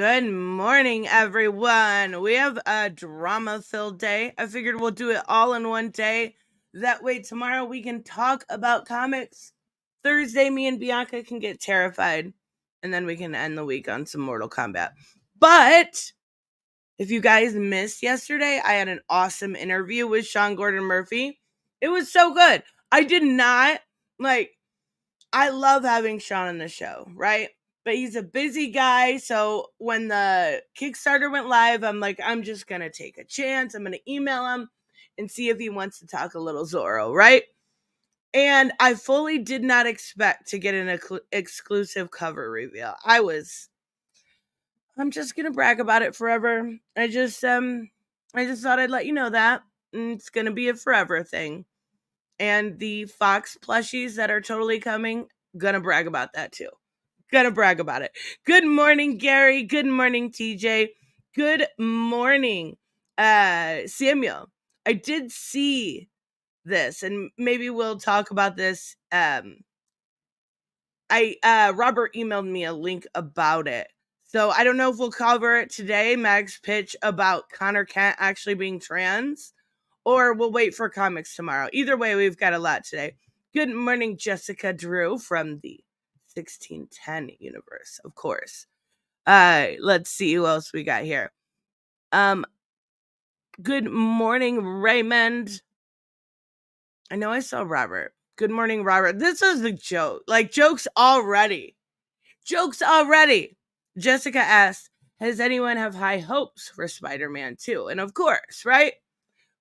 Good morning, everyone. We have a drama-filled day. I figured we'll do it all in one day. That way, tomorrow we can talk about comics. Thursday, me and Bianca can get terrified, and then we can end the week on some Mortal Kombat. But if you guys missed yesterday, I had an awesome interview with Sean Gordon Murphy. It was so good. I did not like. I love having Sean on the show, right? But he's a busy guy. So when the Kickstarter went live, I'm like, I'm just going to take a chance. I'm going to email him and see if he wants to talk a little Zorro, right? And I fully did not expect to get an exclusive cover reveal. I'm just going to brag about it forever. I just thought I'd let you know that. And it's going to be a forever thing. And the Fox plushies that are totally coming, gonna brag about that too. Gonna brag about it. Good morning, Gary. Good morning, TJ. Good morning, Samuel. I did see this, and maybe we'll talk about this. Robert emailed me a link about it. So I don't know if we'll cover it today. Mag's pitch about Connor Kent actually being trans, or we'll wait for comics tomorrow. Either way, we've got a lot today. Good morning, Jessica Drew from the 1610 universe, of course. Let's see who else we got here. Good morning, Raymond. I know I saw Robert. Good morning, Robert. This is a joke. Like, jokes already. Jokes already. Jessica asked, has anyone have high hopes for Spider-Man 2? And of course, right?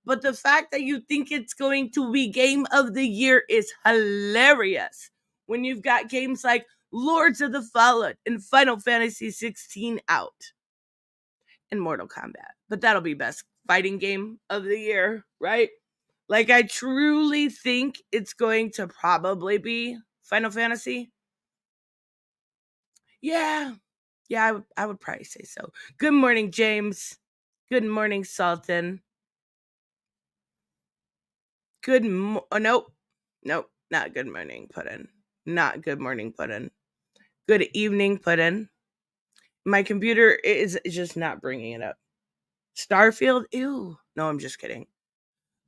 But the fact that you think it's going to be Game of the Year is hilarious. When you've got games like Lords of the Fallen and Final Fantasy 16 out. And Mortal Kombat. But that'll be best fighting game of the year, right? Like, I truly think it's going to probably be Final Fantasy. Yeah, I would probably say so. Good morning, James. Good morning, Sultan. Nope, not good morning, Puddin. Not good morning, Puddin. Good evening, Puddin. My computer is just not bringing it up. Starfield? Ew. No, I'm just kidding.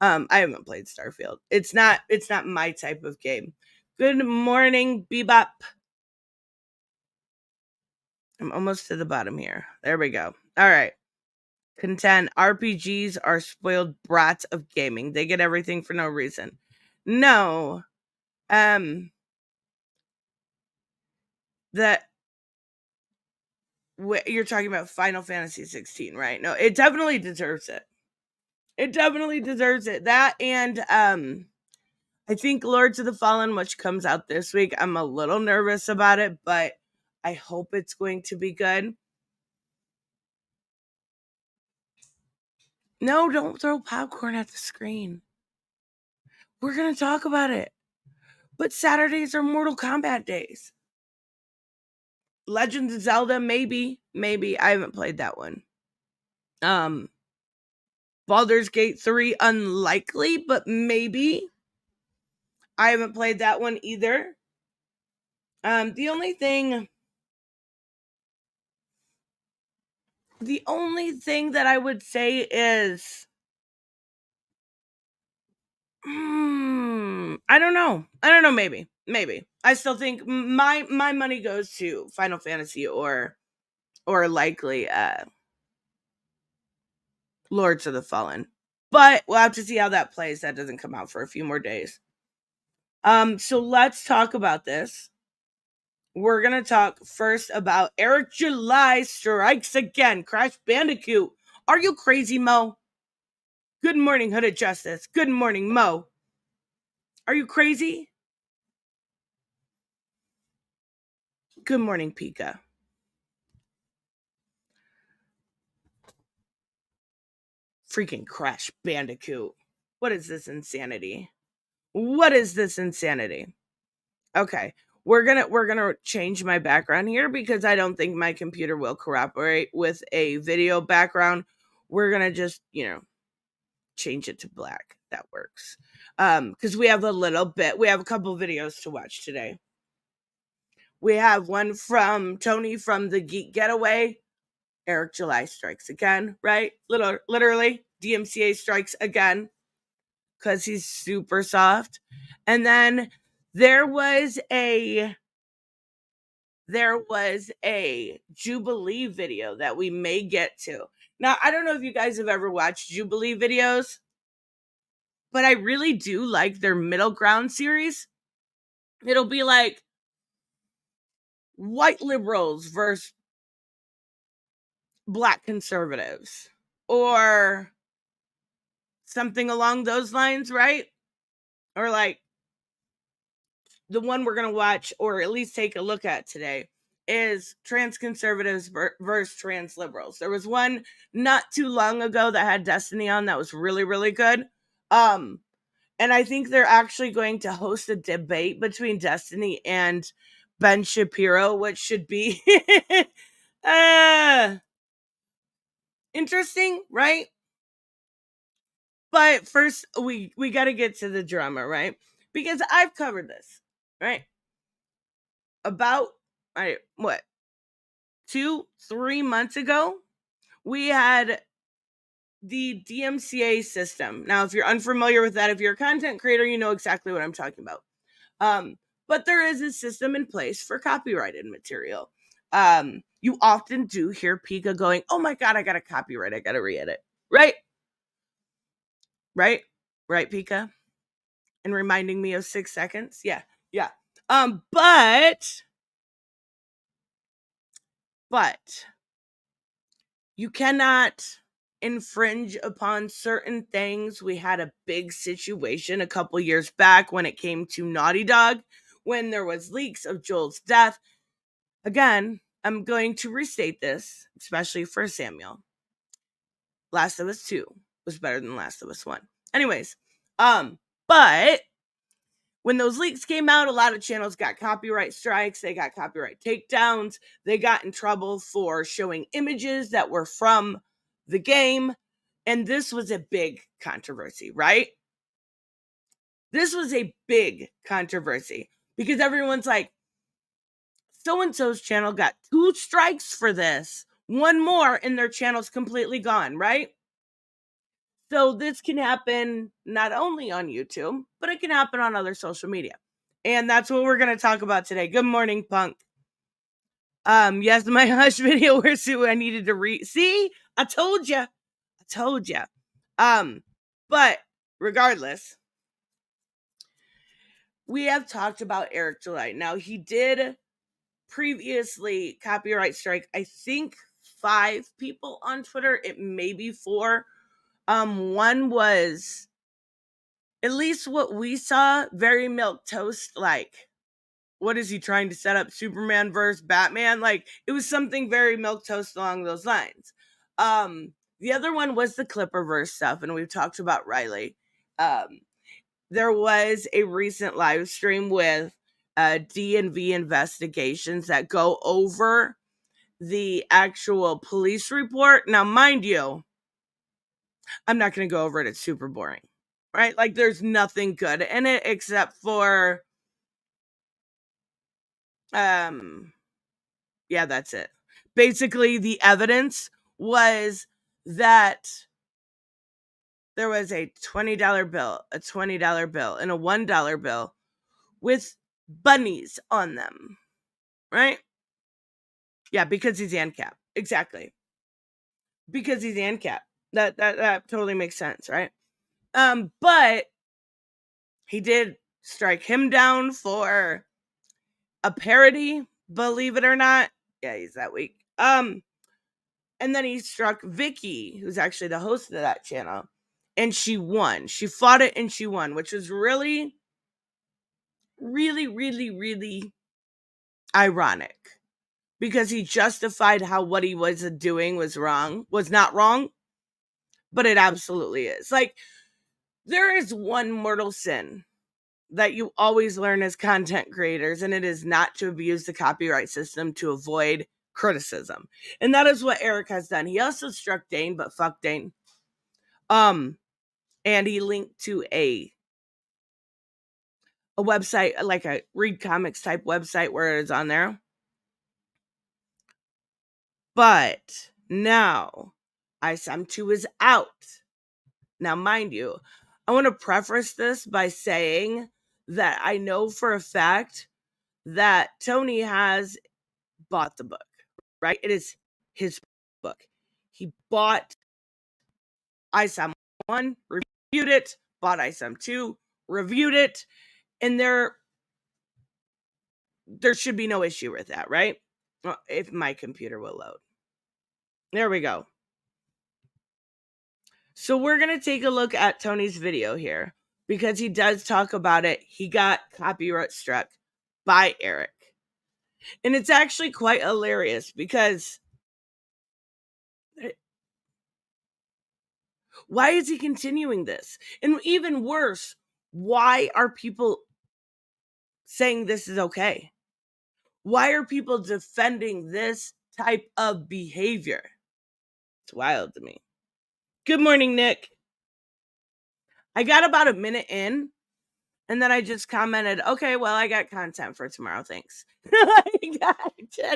I haven't played Starfield. It's not my type of game. Good morning, Bebop. I'm almost to the bottom here. There we go. All right. Content. RPGs are spoiled brats of gaming. They get everything for no reason. No. That you're talking about Final Fantasy 16, right? No, it definitely deserves it. It definitely deserves it. That and I think Lords of the Fallen, which comes out this week, I'm a little nervous about it, but I hope it's going to be good. No, don't throw popcorn at the screen. We're going to talk about it. But Saturdays are Mortal Kombat days. Legend of Zelda, maybe. I haven't played that one. Baldur's Gate 3, unlikely, but maybe. I haven't played that one either. The only thing that I would say is I don't know, maybe. I still think my money goes to Final Fantasy or likely Lords of the Fallen. But we'll have to see how that plays. That doesn't come out for a few more days. So let's talk about this. We're going to talk first about Eric July strikes again. Crash Bandicoot. Are you crazy, Mo? Good morning, Hooded Justice. Good morning, Mo. Are you crazy? Good morning, Pika. Freaking Crash Bandicoot. What is this insanity? Okay. We're gonna change my background here because I don't think my computer will cooperate with a video background. We're gonna just, change it to black. That works. Because we have a couple videos to watch today. We have one from Tony from the Geek Getaway. Eric July strikes again, right? Literally, DMCA strikes again because he's super soft. And then there was a Jubilee video that we may get to. Now, I don't know if you guys have ever watched Jubilee videos, but I really do like their middle ground series. It'll be like white liberals versus black conservatives or something along those lines, right? Or like the one we're going to watch or at least take a look at today is trans conservatives versus trans liberals. There was one not too long ago that had Destiny on that was really, really good. And I think they're actually going to host a debate between Destiny and Ben Shapiro, which should be interesting, right? But first, we got to get to the drama, right? Because I've covered this, right? About, right, what, 2-3 months ago, we had the DMCA system. Now, if you're unfamiliar with that, if you're a content creator, you know exactly what I'm talking about. But there is a system in place for copyrighted material. You often do hear Pika going, "Oh my God, I got a copyright. I got to re-edit." Right? Right? Right, Pika? And reminding me of 6 seconds. Yeah. Yeah. But you cannot infringe upon certain things. We had a big situation a couple years back when it came to Naughty Dog, when there was leaks of Joel's death. Again, I'm going to restate this, especially for Samuel. Last of Us 2 was better than Last of Us 1. Anyways, but when those leaks came out, a lot of channels got copyright strikes, they got copyright takedowns, they got in trouble for showing images that were from the game, and this was a big controversy, right? This was a big controversy because everyone's like, so-and-so's channel got 2 strikes for this. One more and their channel's completely gone, right? So this can happen not only on YouTube, but it can happen on other social media. And that's what we're going to talk about today. Good morning, Punk. Yes, my Hush video where Sue I needed to read. See? I told you. But regardless, we have talked about Eric July. Now, he did previously copyright strike, I think 5 people on Twitter. It may be 4. One was, at least what we saw, very milquetoast, like, what is he trying to set up, Superman versus Batman? Like, it was something very milquetoast along those lines. The other one was the Clipperverse stuff, and we've talked about Riley. There was a recent live stream with D&V investigations that go over the actual police report. Now, mind you, I'm not going to go over it. It's super boring, right? Like, there's nothing good in it except for, yeah, that's it. Basically, the evidence was that there was a $20 bill, a $20 bill, and a $1 bill with bunnies on them, right? Yeah, because he's ANCAP. Exactly. Because he's ANCAP. That totally makes sense, right? But he did strike him down for a parody, believe it or not. Yeah, he's that weak. And then he struck Vicky, who's actually the host of that channel, and she won. She fought it and she won, which was really, really, really, really ironic because he justified how what he was doing was not wrong, but it absolutely is. Like, there is one mortal sin that you always learn as content creators, and it is not to abuse the copyright system to avoid criticism. And that is what Eric has done. He also struck Dane, but fuck Dane. And he linked to a website, like a read comics type website where it is on there. But Now, ISAM 2 is out. Now, mind you, I want to preface this by saying that I know for a fact that Tony has bought the book, right? It is his book. He bought ISAM 1, reviewed it, bought ISAM 2, reviewed it, and there should be no issue with that, right? If my computer will load. There we go. So we're going to take a look at Tony's video here because he does talk about it. He got copyright struck by Eric. And it's actually quite hilarious because why is he continuing this? And even worse, why are people saying this is okay? Why are people defending this type of behavior? It's wild to me. Good morning, Nick. I got about a minute in, and then I just commented, okay, well, I got content for tomorrow. Thanks. I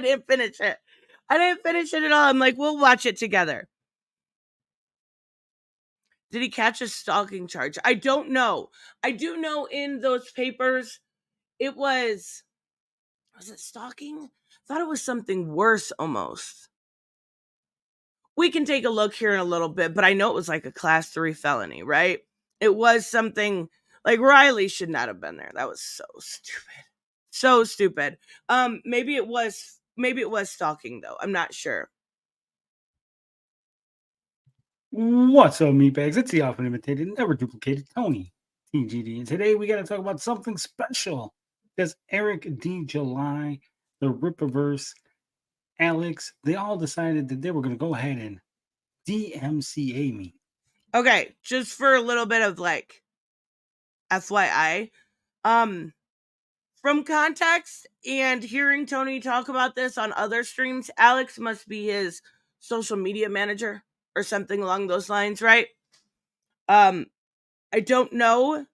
didn't finish it. I didn't finish it at all. I'm like, we'll watch it together. Did he catch a stalking charge? I don't know. I do know in those papers, it was it stalking? I thought it was something worse almost. We can take a look here in a little bit, but I know it was like a class 3 felony, right? It was something like Riley should not have been there. That was so stupid. So stupid. Maybe it was stalking though. I'm not sure. What's up, meatbags? It's the often imitated, never duplicated Tony TGD. And today we got to talk about something special. Because Eric D. July, the Rippaverse, Alex, they all decided that they were going to go ahead and DMCA me. Okay, just for a little bit of like FYI, from context and hearing Tony talk about this on other streams, Alex must be his social media manager or something along those lines, right? I don't know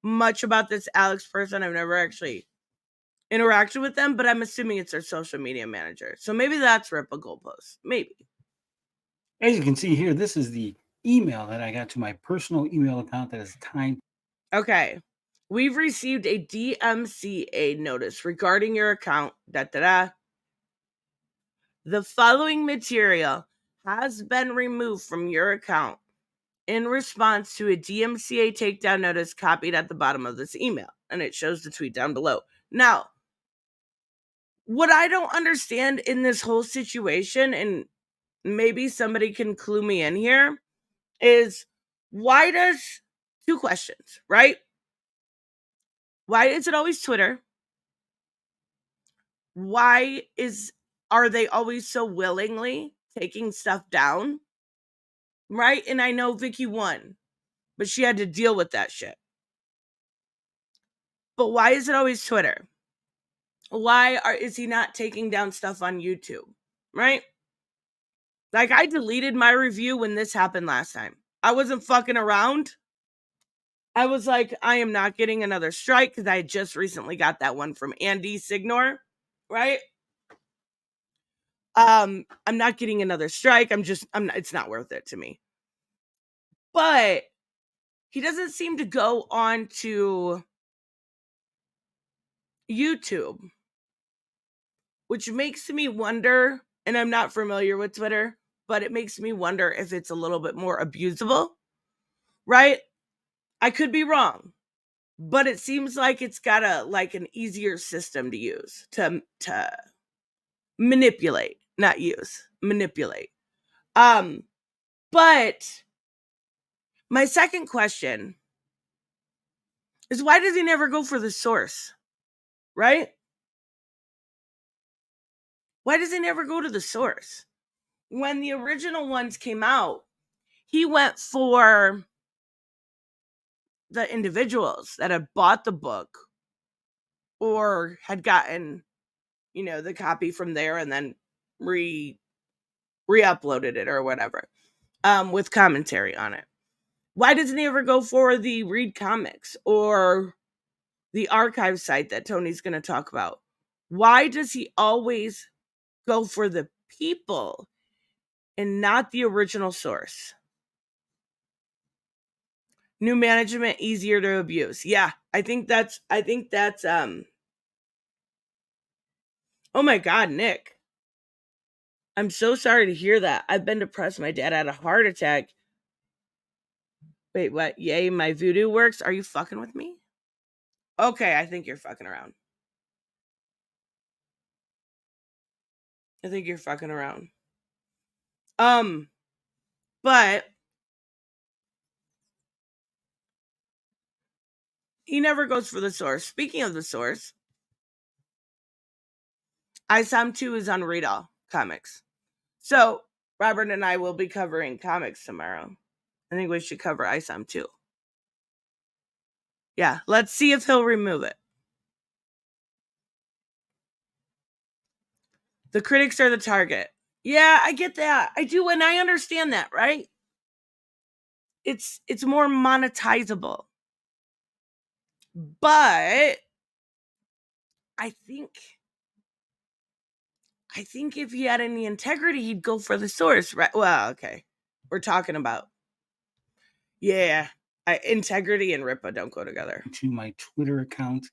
much about this Alex person. I've never actually interacted with them, but I'm assuming it's their social media manager. So maybe that's Rip a Goalpost. Maybe. As you can see here, this is the email that I got to my personal email account that is tied. Okay. We've received a DMCA notice regarding your account. The following material has been removed from your account in response to a DMCA takedown notice copied at the bottom of this email. And it shows the tweet down below. Now, what I don't understand in this whole situation, and maybe somebody can clue me in here, is why does two questions, right? Why is it always Twitter? Why are they always so willingly taking stuff down? Right? And I know Vicky won, but she had to deal with that shit. But why is it always Twitter? Why is he not taking down stuff on YouTube? Right? Like, I deleted my review when this happened last time. I wasn't fucking around. I was like, I am not getting another strike because I had just recently got that one from Andy Signore, right? I'm not getting another strike. It's not worth it to me. But he doesn't seem to go on to YouTube, which makes me wonder, and I'm not familiar with Twitter, but it makes me wonder if it's a little bit more abusable, right? I could be wrong, but it seems like it's got an easier system to use to manipulate, not use, manipulate. But my second question is, why does he never go for the source? Right? Why does he never go to the source? When the original ones came out, he went for the individuals that had bought the book or had gotten, the copy from there and then re-uploaded it or whatever, with commentary on it. Why doesn't he ever go for the Read Comics or the archive site that Tony's going to talk about? Why does he always go for the people and not the original source. New management easier to abuse. Yeah, I think that's oh my God, Nick. I'm so sorry to hear that. I've been depressed. My dad had a heart attack. Wait, what? Yay, my voodoo works. Are you fucking with me? Okay, I think you're fucking around. I think you're fucking around. But he never goes for the source. Speaking of the source, ISOM 2 is on Read All Comics. So Robert and I will be covering comics tomorrow. I think we should cover ISOM 2. Yeah, let's see if he'll remove it. The critics are the target. Yeah, I get that. I do, and I understand that, right? It's more monetizable. But I think if he had any integrity, he'd go for the source, right? Well, okay. We're talking about integrity and RIPA don't go together. To my Twitter account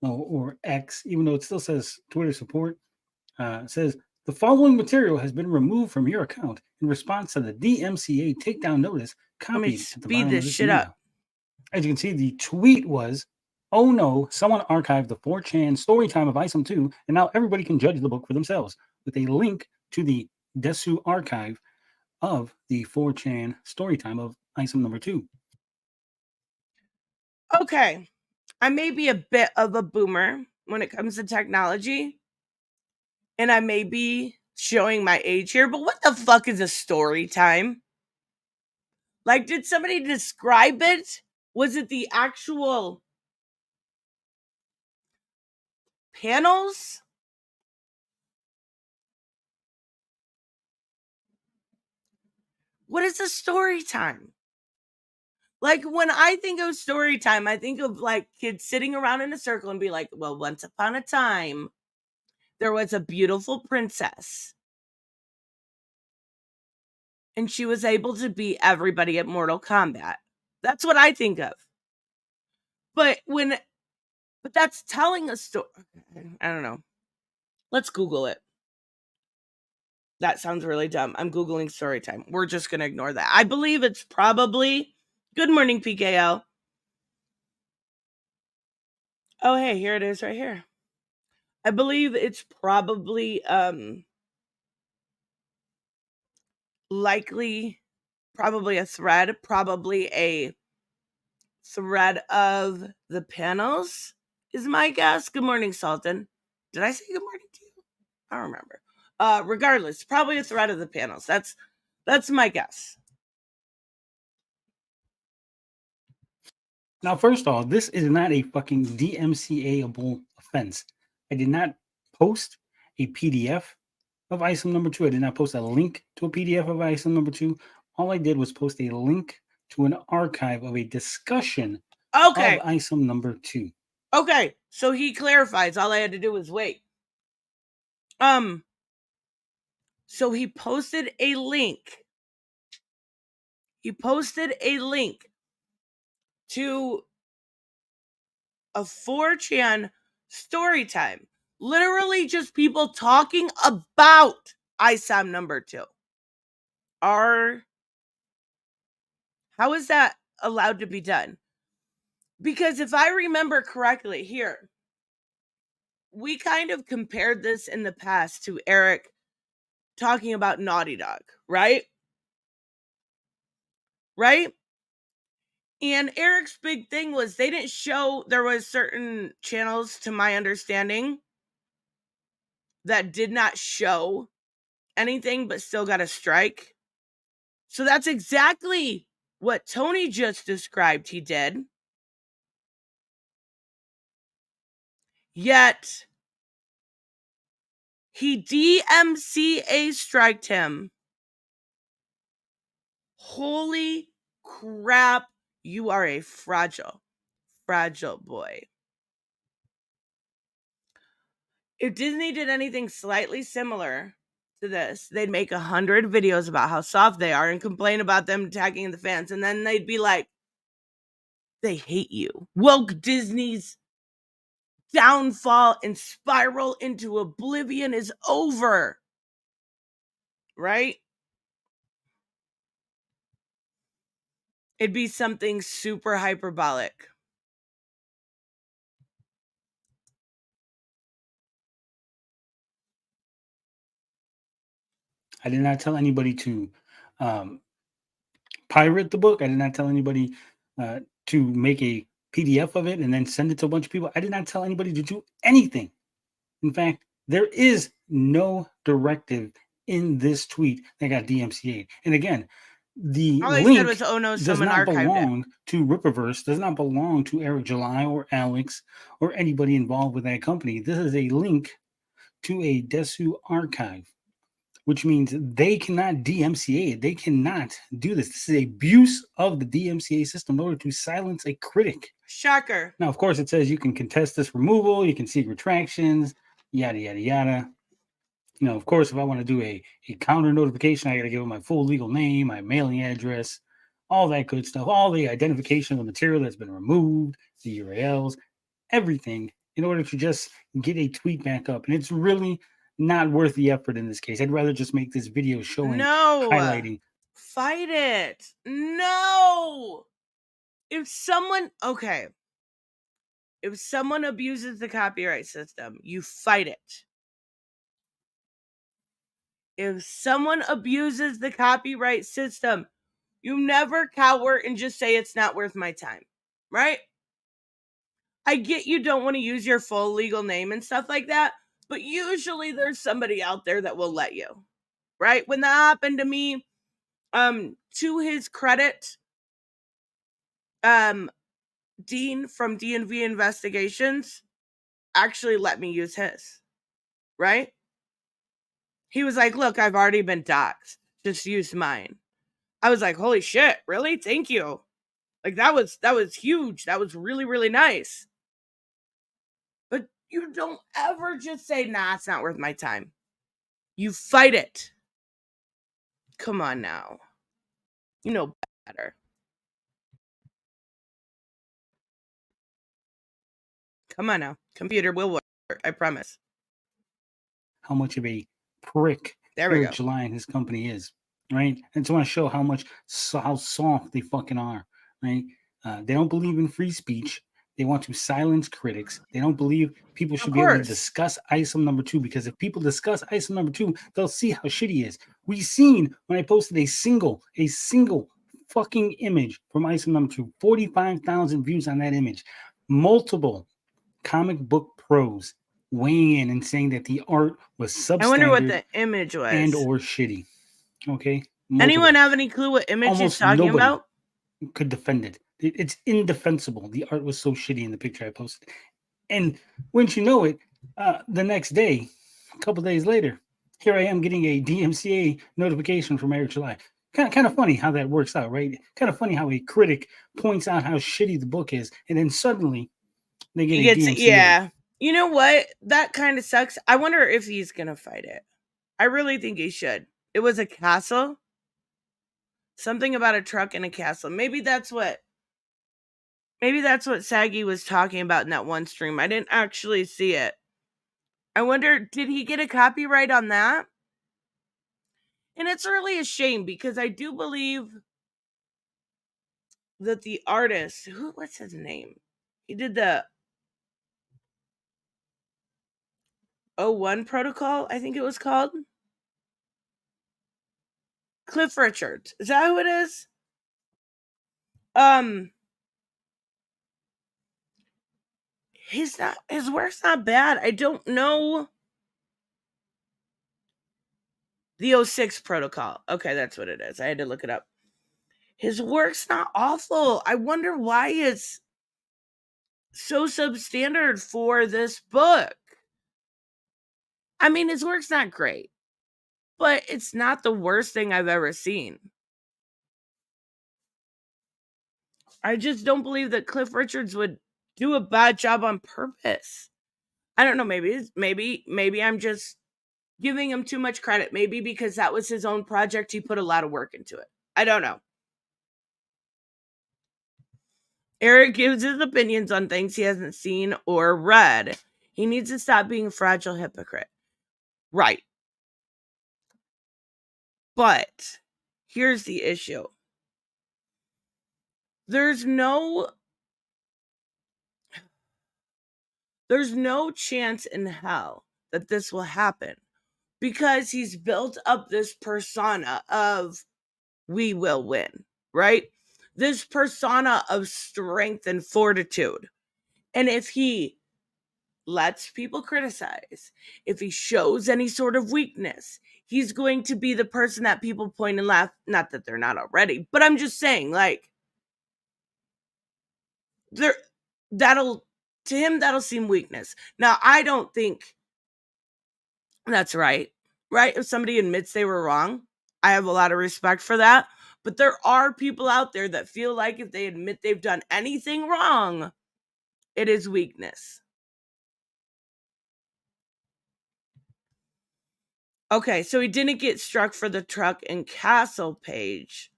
or X, even though it still says Twitter support, says the following material has been removed from your account in response to the DMCA takedown notice copied at the bottom of this video. Up. As you can see, the tweet was, "Oh no, someone archived the 4chan story time of ISOM 2, and now everybody can judge the book for themselves," with a link to the Desu archive of the 4chan story time of ISOM number 2. Okay, I may be a bit of a boomer when it comes to technology, and I may be showing my age here, but what the fuck is a story time? Like, did somebody describe it? Was it the actual panels? What is a story time? Like, when I think of story time, I think of like kids sitting around in a circle and be like, well, once upon a time, there was a beautiful princess. And she was able to beat everybody at Mortal Kombat. That's what I think of. But that's telling a story. I don't know. Let's Google it. That sounds really dumb. I'm Googling story time. We're just going to ignore that. I believe it's probably Good Morning PKL. Oh, hey, here it is right here. I believe it's probably likely probably a thread of the panels is my guess. Good morning, Sultan. Did I say good morning to you? I don't remember. Regardless, probably a thread of the panels. That's my guess. Now, first of all, this is not a fucking DMCA-able offense. I did not post a PDF of ISOM number 2. I did not post a link to a PDF of ISOM number 2. All I did was post a link to an archive of a discussion of ISOM number 2. Okay, so he clarifies. All I had to do was wait. So he posted a link. He posted a link to a 4chan story time. Literally just people talking about ISOM number 2. How is that allowed to be done? Because if I remember correctly here, we kind of compared this in the past to Eric talking about Naughty Dog, right? Right? And Eric's big thing was they didn't show, there was certain channels, to my understanding, that did not show anything but still got a strike. So that's exactly what Tony just described he did. Yet he DMCA striked him. Holy crap, you are a fragile boy. If Disney did anything slightly similar to this, they'd make 100 videos about how soft they are and complain about them attacking the fans. And then they'd be like, they hate you. Woke Disney's downfall and spiral into oblivion is over. Right? It'd be something super hyperbolic. I did not tell anybody to pirate the book. I did not tell anybody to make a PDF of it and then send it to a bunch of people. I did not tell anybody to do anything. In fact, there is no directive in this tweet that got DMCA'd. And again, the All I link said was, oh no, does someone not archived belong to Rippaverse, does not belong to Eric July or Alex or anybody involved with that company. This is a link to a Desu archive, which means they cannot DMCA it. They cannot do this. This is abuse of the DMCA system in order to silence a critic. Shocker. Now, of course, it says you can contest this removal, you can seek retractions, yada, yada, yada. You know, of course, if I want to do a counter notification, I got to give them my full legal name, my mailing address, all that good stuff, all the identification of the material that's been removed, the URLs, everything in order to just get a tweet back up. And it's really not worth the effort in this case. I'd rather just make this video showing, highlighting. Fight it. No. If someone abuses the copyright system, you fight it. If someone abuses the copyright system, you never cower and just say it's not worth my time, right? I get you don't want to use your full legal name and stuff like that, but usually there's somebody out there that will let you, right? When that happened to me, to his credit, Dean from D&V Investigations actually let me use his, right? He was like, look, I've already been doxxed. Just use mine. I was like, holy shit, really? Thank you. Like, that was huge. That was really, really nice. But you don't ever just say, nah, it's not worth my time. You fight it. Come on now. You know better. Come on now. Computer will work. I promise. How much of a prick Eric July and his company is, right? And so I want to show how soft they fucking are, right? They don't believe in free speech. They want to silence critics. They don't believe people should be able to discuss item number 2, because if people discuss item number 2, they'll see how shitty he is. We seen when I posted a single fucking image from item number 2, 45,000 views on that image. Multiple comic book pros weighing in and saying that the art was substandard. I wonder what the image was. And or shitty. Okay. Anyone have any clue what image he's talking about? Could defend it. It's indefensible. The art was so shitty in the picture I posted. And once you know it, the next day, a couple days later, here I am getting a DMCA notification from Eric July. Kind of funny how that works out, right? Kind of funny how a critic points out how shitty the book is, and then suddenly they get a DMCA. Yeah. You know what? That kind of sucks. I wonder if he's going to fight it. I really think he should. It was a castle. Something about a truck and a castle. Maybe that's what Saggy was talking about in that one stream. I didn't actually see it. I wonder, did he get a copyright on that? And it's really a shame because I do believe that the artist, what's his name? He did the 01 Protocol, I think it was called. Cliff Richards. Is that who it is? His work's not bad. I don't know. The 06 Protocol. Okay, that's what it is. I had to look it up. His work's not awful. I wonder why it's so substandard for this book. I mean, his work's not great, but it's not the worst thing I've ever seen. I just don't believe that Cliff Richards would do a bad job on purpose. I don't know. Maybe I'm just giving him too much credit. Maybe because that was his own project, he put a lot of work into it. I don't know. Eric gives his opinions on things he hasn't seen or read. He needs to stop being a fragile hypocrite. Right. But here's the issue. There's no chance in hell that this will happen because he's built up this persona of we will win, right? This persona of strength and fortitude. And if he lets people criticize, if he shows any sort of weakness, he's going to be the person that people point and laugh. Not that they're not already, but I'm just saying, like, to him, that'll seem weakness. Now, I don't think that's right? If somebody admits they were wrong, I have a lot of respect for that. But there are people out there that feel like if they admit they've done anything wrong, it is weakness. Okay, so he didn't get struck for the truck and castle page.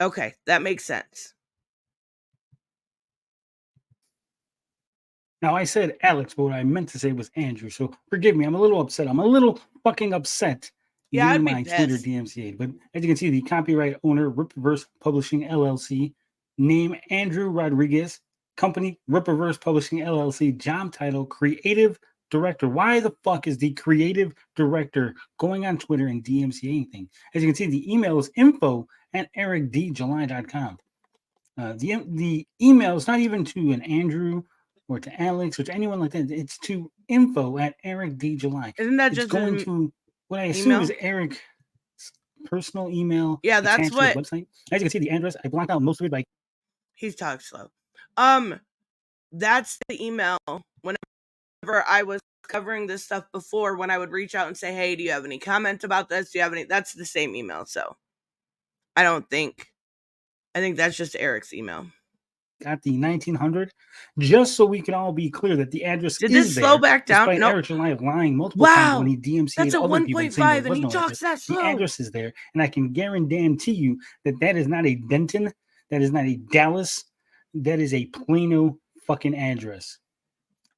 Okay, that makes sense. Now, I said Alex, but what I meant to say was Andrew. So forgive me. I'm a little upset. I'm a little fucking upset. Yeah, I'd be my Twitter pissed. DMCA. But as you can see, the copyright owner, Ripverse Publishing LLC, name Andrew Rodriguez, company Ripverse Publishing LLC, job title creative director. Why the fuck is the creative director going on Twitter and DMCA anything? As you can see, the email is info@ericdjuly.com. The email is not even to an Andrew or to Alex or to anyone like that. It's to info@ericdjuly. Isn't that It's just going his to what I assume email? is Eric's personal email. Yeah, that's attached to his what website. As you can see, the address I blocked out most of it by. he's talking slow. That's the email. Whenever I was covering this stuff before, when I would reach out and say, "Hey, do you have any comment about this? Do you have any?" That's the same email. So I think that's just Eric's email. Got the 1900, just so we can all be clear that the address Did is this slow there, back down? despite Nope. Eric July lying multiple times when he DMCA'd That's a other people and saying 1.5 there and was he no talks address. that slow. The address is there, and I can guarantee you that is not a Denton, that is not a Dallas, that is a Plano fucking address.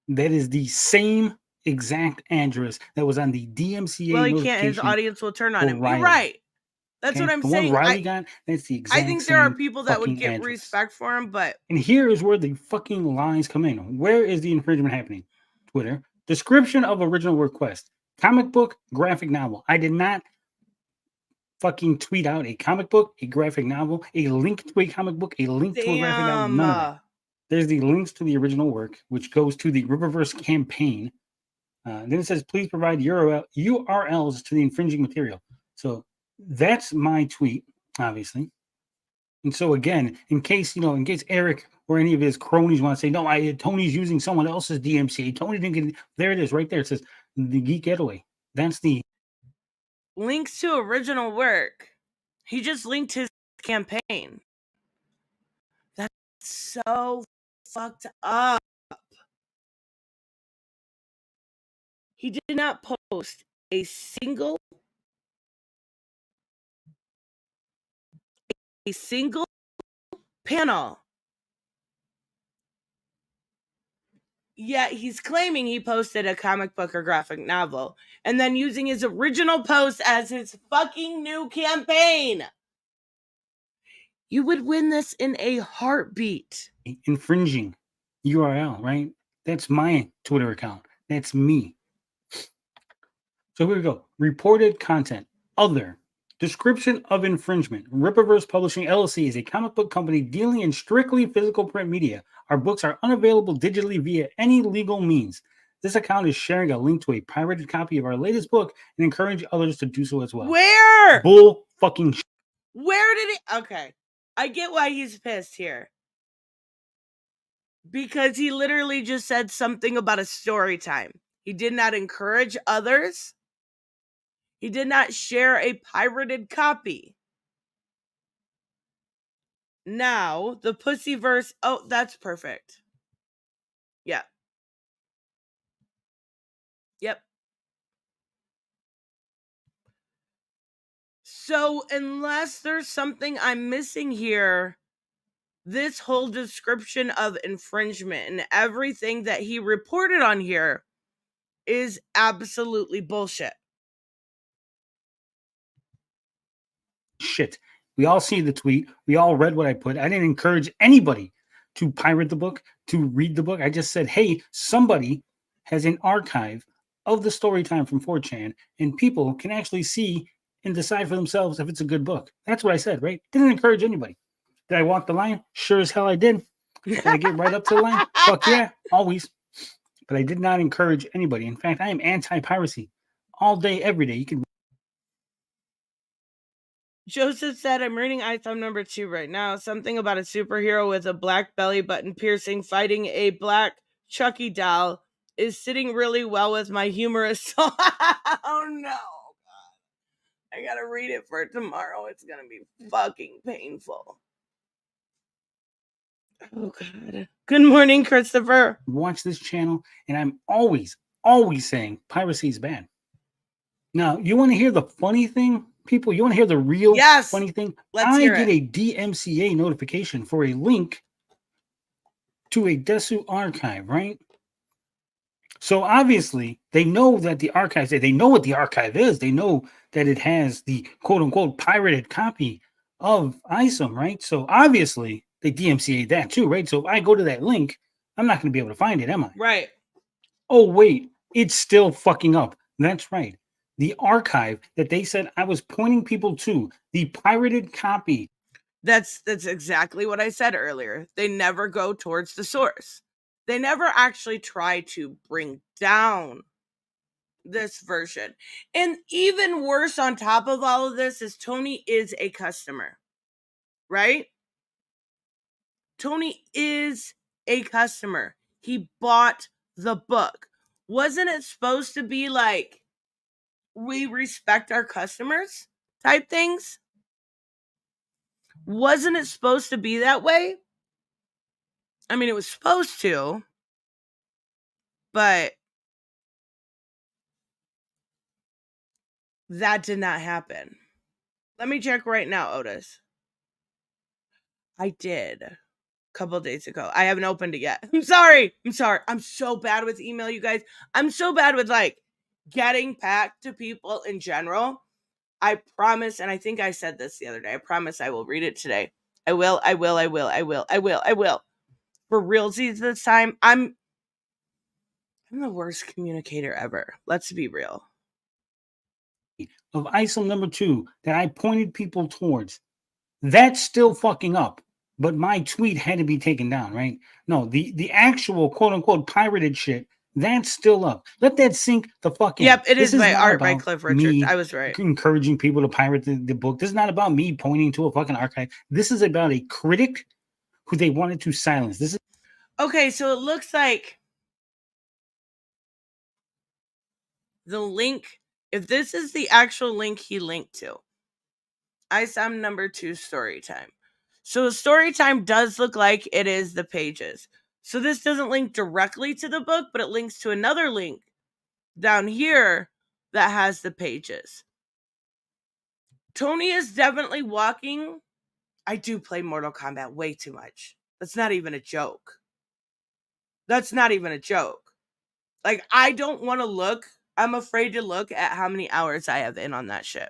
That is the same exact address that was on the DMCA Well, he notification. can't. His audience will turn on him. Riley. You're right. That's Okay? what I'm the saying. One Riley got, that's the exact I think there are same people that would fucking get address. respect for him, but And here is where the fucking lies come in. Where is the infringement happening? Twitter. Description of original request. Comic book, graphic novel. I did not fucking tweet out a comic book, a graphic novel, a link to a comic book, a link to a graphic novel. None of that. There's the links to the original work, which goes to the Ripverse campaign. Then it says, please provide URLs to the infringing material. So that's my tweet, obviously. And so again, in case Eric or any of his cronies want to say, no, Tony's using someone else's DMCA. Tony didn't get it. There it is, right there. It says the Geek Getaway. That's the links to original work. He just linked his campaign. That's so fucked up. He did not post a single panel. Yet he's claiming he posted a comic book or graphic novel and then using his original post as his fucking new campaign. You would win this in a heartbeat. Infringing URL, right? That's my Twitter account. That's me. So here we go. Reported content. Other. Description of infringement. Ripverse Publishing LLC is a comic book company dealing in strictly physical print media. Our books are unavailable digitally via any legal means. This account is sharing a link to a pirated copy of our latest book and encourage others to do so as well. Where? Bull fucking shit. Where did it? Okay. I get why he's pissed here. Because he literally just said something about a story time. He did not encourage others. He did not share a pirated copy. Now, the Pussyverse. Oh, that's perfect. Yeah. Yep. So unless there's something I'm missing here, this whole description of infringement and everything that he reported on here is absolutely bullshit. Shit. We all see the tweet. We all read what I put. I didn't encourage anybody to pirate the book, to read the book. I just said, hey, somebody has an archive of the story time from 4chan, and people can actually see and decide for themselves if it's a good book. That's what I said, right? Didn't encourage anybody. Did I walk the line? Sure as hell I did. Did I get right up to the line? Fuck yeah, always. But I did not encourage anybody. In fact, I am anti-piracy all day, every day. You can. Joseph said, I'm reading item number 2 right now. Something about a superhero with a black belly button piercing fighting a black Chucky doll is sitting really well with my humorous soul. Oh no. I gotta read it for tomorrow. It's gonna be fucking painful. Oh god. Good morning, Christopher. Watch this channel, and I'm always saying piracy is bad. Now, you want to hear the funny thing, people? You want to hear the real funny thing? Let's hear get a DMCA notification for a link to a Desu archive, right? So obviously, they know that the archive, they know what the archive is. They know that it has the quote unquote pirated copy of ISOM, right? So obviously, they DMCA that too, right? So if I go to that link, I'm not going to be able to find it, am I? Right. Oh, wait, it's still fucking up. That's right. The archive that they said I was pointing people to, the pirated copy. That's exactly what I said earlier. They never go towards the source. They never actually try to bring down this version. And even worse on top of all of this is Tony is a customer, right? Tony is a customer. He bought the book. Wasn't it supposed to be like, we respect our customers type things? Wasn't it supposed to be that way? I mean, it was supposed to, but that did not happen. Let me check right now, Otis. I did a couple days ago. I haven't opened it yet. I'm sorry. I'm so bad with email, you guys. I'm so bad with like getting back to people in general. I promise, and I think I said this the other day, I promise I will read it today. I will. For realsies this time, I'm the worst communicator ever. Let's be real. Of ISIL number 2 that I pointed people towards, that's still fucking up. But my tweet had to be taken down, right? No, the actual quote unquote pirated shit, that's still up. Let that sink the fuck in. Yep, it is by art by Cliff Richard. I was right. Encouraging people to pirate the book. This is not about me pointing to a fucking archive. This is about a critic who they wanted to silence. This is okay, so it looks like the link, if this is the actual link he linked to, ISAM number 2 story time. So story time does look like it is the pages. So this doesn't link directly to the book, but it links to another link down here that has the pages. Tony is definitely walking. I do play Mortal Kombat way too much. That's not even a joke. Like, I don't want to look. I'm afraid to look at how many hours I have in on that shit.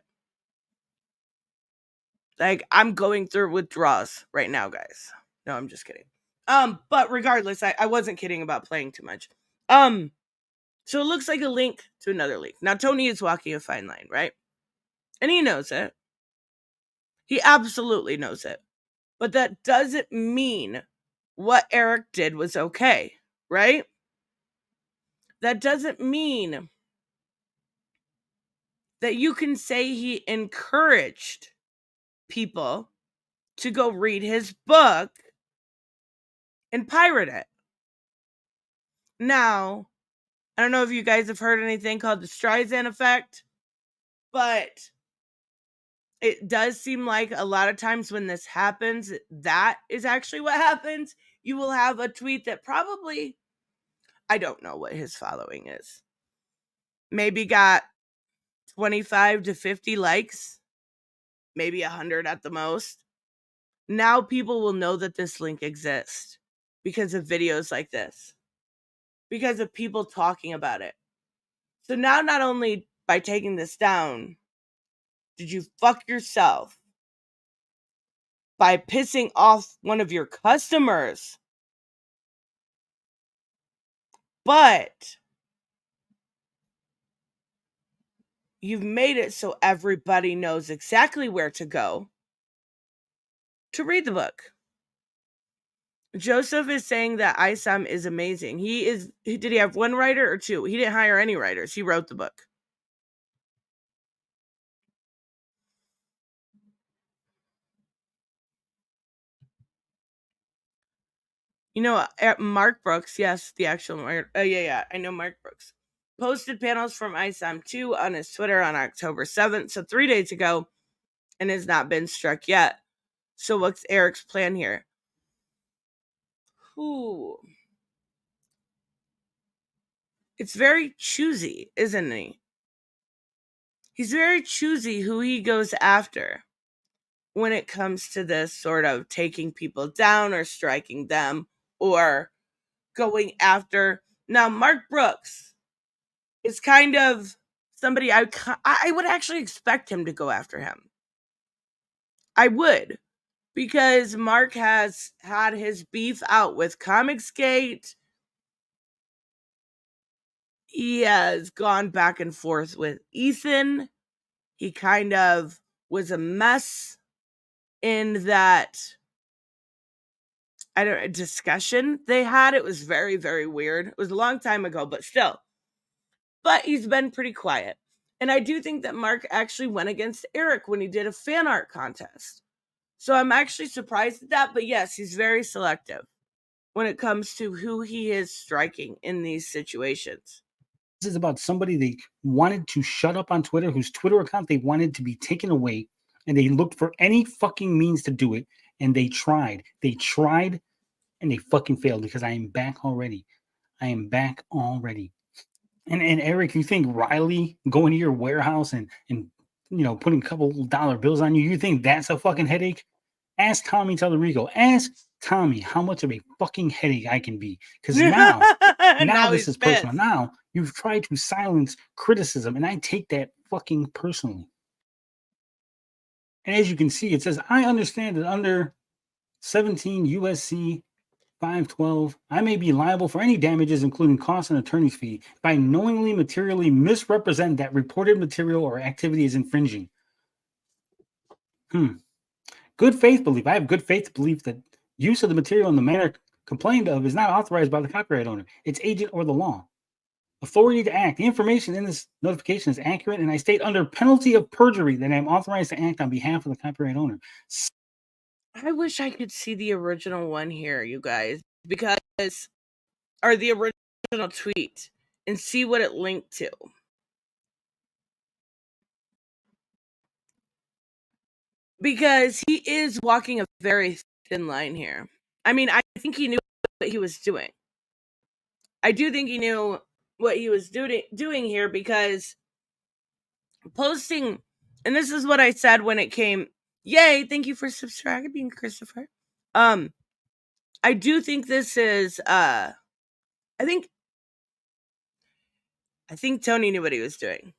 Like, I'm going through withdrawals right now, guys. No, I'm just kidding. But regardless, I wasn't kidding about playing too much. So it looks like a link to another link. Now, Tony is walking a fine line, right? And he knows it. He absolutely knows it. But that doesn't mean what Eric did was okay, right? That doesn't mean that you can say he encouraged people to go read his book and pirate it. Now, I don't know if you guys have heard anything called the Streisand effect, but it does seem like a lot of times when this happens, that is actually what happens. You will have a tweet that probably, I don't know what his following is, maybe got 25 to 50 likes, maybe 100 at the most. Now people will know that this link exists because of videos like this, because of people talking about it. So now, not only by taking this down, did you fuck yourself by pissing off one of your customers, but you've made it so everybody knows exactly where to go to read the book. Joseph is saying that ISAM is amazing. Did he have one writer or two? He didn't hire any writers. He wrote the book. You know, Mark Brooks, yes, the actual Mark. Yeah, I know Mark Brooks. Posted panels from ISAM 2 on his Twitter on October 7th, so 3 days ago, and has not been struck yet. So what's Eric's plan here? Ooh. It's very choosy, isn't he? He's very choosy who he goes after when it comes to this sort of taking people down or striking them or going after. Now, Mark Brooks is kind of somebody I would actually expect him to go after him. I would, because Mark has had his beef out with Comicsgate. He has gone back and forth with Ethan. He kind of was a mess in that discussion they had. It was very, very weird. It was a long time ago, but still. But he's been pretty quiet. And I do think that Mark actually went against Eric when he did a fan art contest. So I'm actually surprised at that. But yes, he's very selective when it comes to who he is striking in these situations. This is about somebody they wanted to shut up on Twitter, whose Twitter account they wanted to be taken away, and they looked for any fucking means to do it, and they tried. They tried, and they fucking failed, because I am back already. And Eric, you think Riley going to your warehouse and putting a couple dollar bills on you, you think that's a fucking headache? Ask Tommy Tellerico. Ask Tommy how much of a fucking headache I can be. Because now this is personal. Now you've tried to silence criticism, and I take that fucking personally. And as you can see, it says, I understand that under 17 USC 512, I may be liable for any damages, including costs and attorney's fee, if I knowingly materially misrepresent that reported material or activity is infringing. Good faith belief. I have good faith belief that use of the material in the manner complained of is not authorized by the copyright owner, its agent, or the law. Authority to act. The information in this notification is accurate, and I state under penalty of perjury that I am authorized to act on behalf of the copyright owner. I wish I could see the original one here, you guys, or the original tweet, and see what it linked to. Because he is walking a very thin line here. I mean, I think he knew what he was doing. I do think he knew what he was doing here, because posting, and this is what I said when it came. Yay! Thank you for subscribing, Christopher. I do think this is. I think Tony knew what he was doing.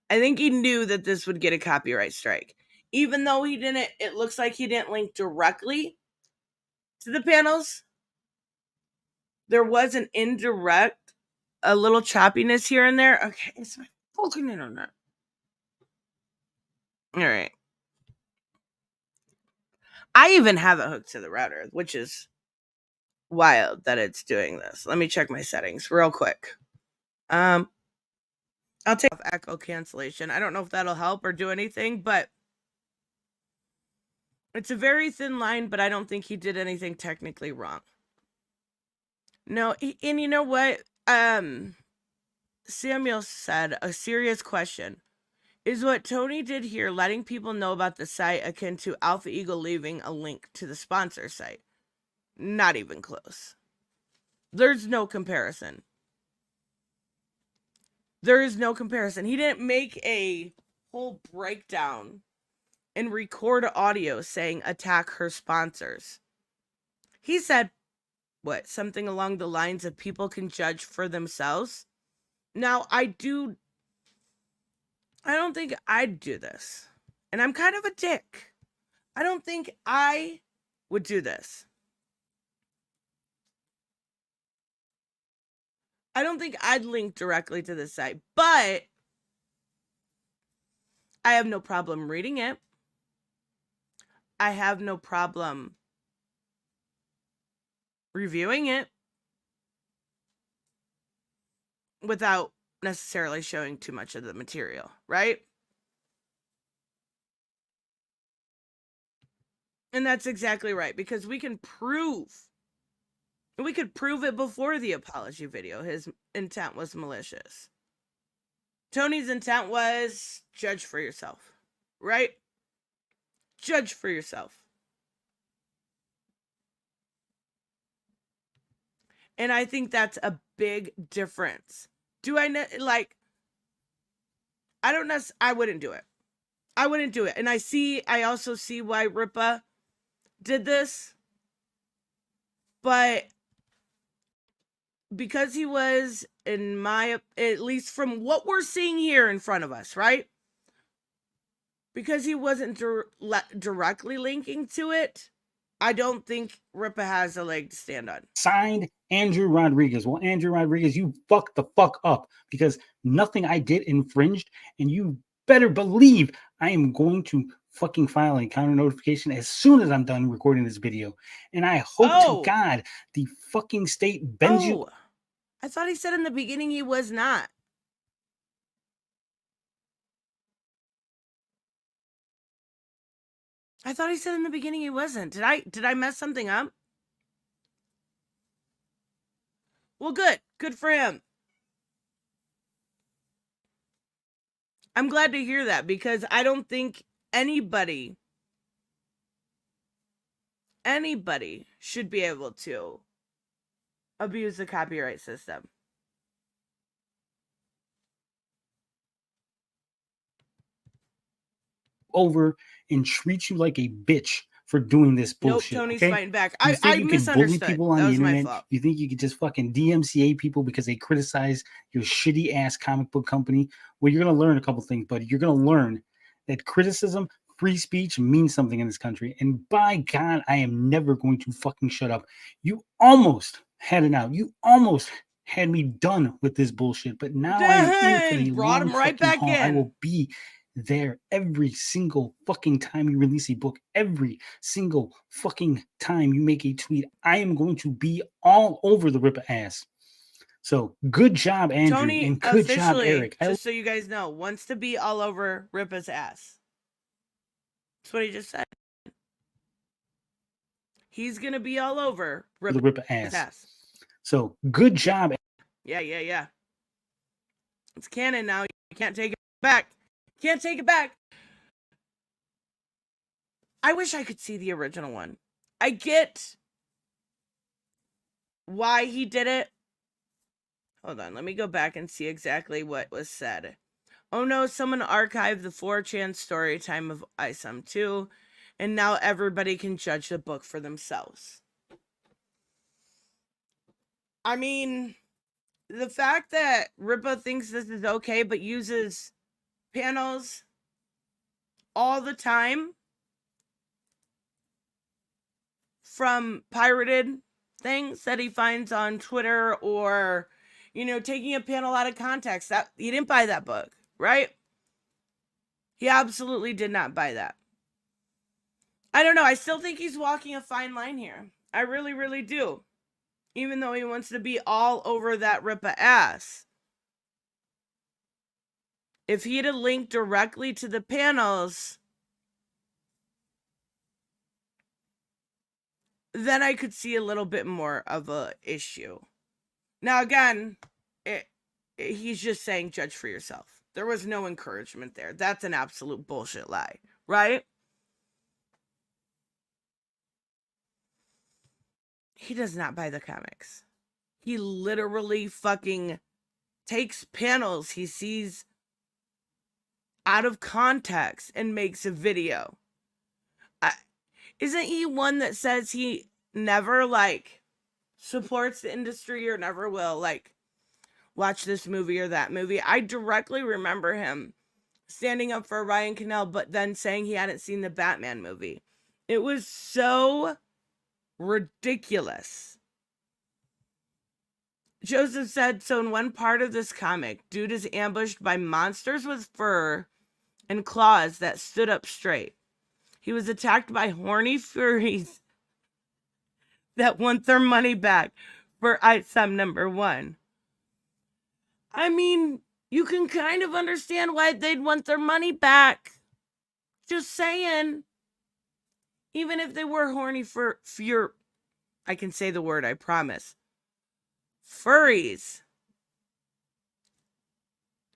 I think he knew that this would get a copyright strike. Even though he didn't, it looks like he didn't link directly to the panels. There was an indirect, a little choppiness here and there. Okay, it's my fucking internet. All right. I even have it hooked to the router, which is wild that it's doing this. Let me check my settings real quick. I'll take off echo cancellation. I don't know if that'll help or do anything, but it's a very thin line, but I don't think he did anything technically wrong. No, and you know what? Samuel said, a serious question. Is what Tony did here letting people know about the site akin to Alpha Eagle leaving a link to the sponsor site? Not even close. There's no comparison. There is no comparison. He didn't make a whole breakdown and record audio saying attack her sponsors. He said, what, something along the lines of people can judge for themselves. Now, I don't think I'd do this. And I'm kind of a dick. I don't think I would do this. I don't think I'd link directly to this site, but I have no problem reading it. I have no problem reviewing it without necessarily showing too much of the material, right? And that's exactly right, because we could prove it before the apology video. His intent was malicious. Tony's intent was judge for yourself, right? Judge for yourself. And I think that's a big difference. I wouldn't do it. I wouldn't do it. And I also see why Ripa did this. But because he was, at least from what we're seeing here in front of us, right? Because he wasn't directly linking to it, I don't think Ripa has a leg to stand on. Signed, Andrew Rodriguez. Well, Andrew Rodriguez, you fucked the fuck up because nothing I did infringed, and you better believe I am going to fucking file a counter notification as soon as I'm done recording this video. And I hope to God the fucking state bends you. I thought he said in the beginning he was not. I thought he said in the beginning he wasn't. Did I mess something up? Well, good. Good for him. I'm glad to hear that, because I don't think anybody should be able to abuse the copyright system. Over and treat you like a bitch for doing this bullshit. Nope, Tony's okay? fighting back. You think I you misunderstood. Bully people on that the was internet? My fault. You think you could just fucking DMCA people because they criticize your shitty ass comic book company? Well, you're gonna learn a couple things, buddy. You're gonna learn that criticism, free speech means something in this country. And by God, I am never going to fucking shut up. You almost had it out. You almost had me done with this bullshit. But now I'm in for the brought long him right fucking back haul. in. I will be there every single fucking time you release a book, every single fucking time you make a tweet. I am going to be all over the Ripa ass. So good job, Andrew, Tony, and good job, Eric. Just so you guys know, wants to be all over Ripa's ass. That's what he just said. He's gonna be all over Ripa ass. So good job. Yeah. It's canon now. You can't take it back. Can't take it back. I wish I could see the original one. I get why he did it. Hold on, let me go back and see exactly what was said. Oh no, someone archived the 4chan story time of ISOM 2, and now everybody can judge the book for themselves. I mean, the fact that Ripa thinks this is okay but uses panels all the time from pirated things that he finds on Twitter, or, taking a panel out of context, that he didn't buy that book, right? He absolutely did not buy that. I don't know. I still think he's walking a fine line here. I really, really do. Even though he wants to be all over that Ripa ass. If he had linked directly to the panels, then I could see a little bit more of a issue. Now, again, he's just saying judge for yourself. There was no encouragement there. That's an absolute bullshit lie, right? He does not buy the comics. He literally fucking takes panels he sees out of context and makes a video. Isn't he one that says he never like supports the industry or never will like watch this movie or that movie? I directly remember him standing up for Ryan Cannell, but then saying he hadn't seen the Batman movie. It was so ridiculous. Joseph said, so in one part of this comic, dude is ambushed by monsters with fur and claws that stood up straight. He was attacked by horny furries that want their money back for item number 1. I mean, you can kind of understand why they'd want their money back. Just saying. Even if they were horny for I can say the word, I promise. Furries.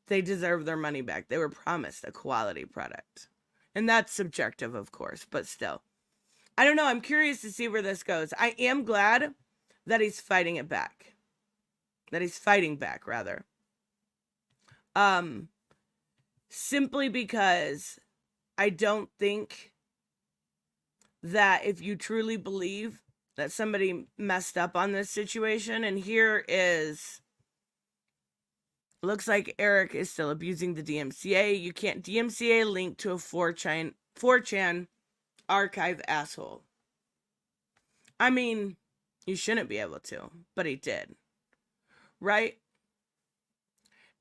They deserve their money back. They were promised a quality product. And that's subjective, of course, but still. I don't know. I'm curious to see where this goes. I am glad that he's fighting it back. That he's fighting back, rather. Simply because I don't think that if you truly believe that somebody messed up on this situation, and here is, looks like Eric is still abusing the DMCA. You can't DMCA link to a 4chan archive asshole. I mean, you shouldn't be able to, but he did. Right?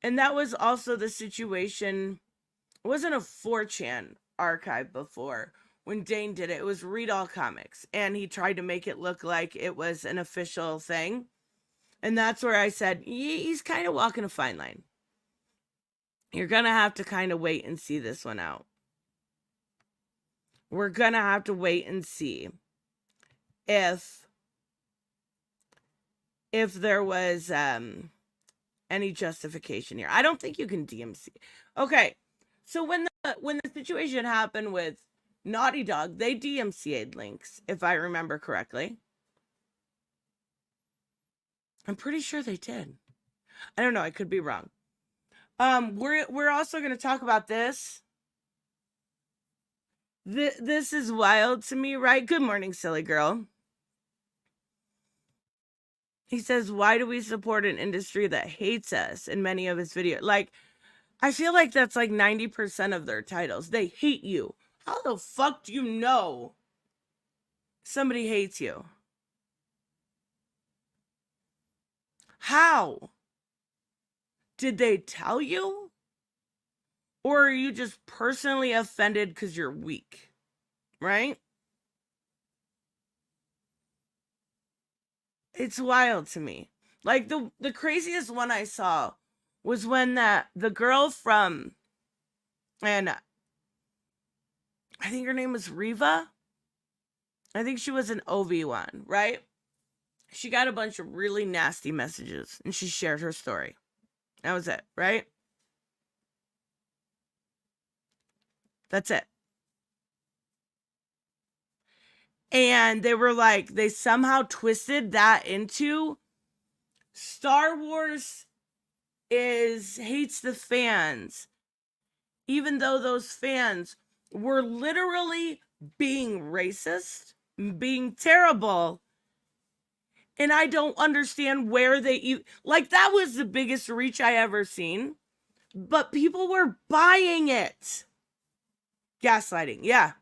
And that was also the situation. It wasn't a 4chan archive before. When Dane did it, it was Read All Comics. And he tried to make it look like it was an official thing. And that's where I said, he's kind of walking a fine line. You're going to have to kind of wait and see this one out. We're going to have to wait and see if there was any justification here. I don't think you can DMC. Okay, so when the situation happened with Naughty Dog, they DMCA'd links, if I remember correctly. I'm pretty sure they did. I don't know. I could be wrong. We're also going to talk about this. This is wild to me, right? Good morning, silly girl. He says, why do we support an industry that hates us in many of his videos? Like, I feel like that's like 90% of their titles. They hate you. How the fuck do you know somebody hates you? How? Did they tell you? Or are you just personally offended because you're weak? Right? It's wild to me. Like the craziest one I saw was when the girl from, and I think her name was Riva. I think she was an OV one, right? She got a bunch of really nasty messages and she shared her story. That was it, right? That's it. And they were like, they somehow twisted that into Star Wars hates the fans. Even though those fans were literally being racist, being terrible. And I don't understand where they, like, that was the biggest reach I ever seen. But people were buying it. Gaslighting, yeah.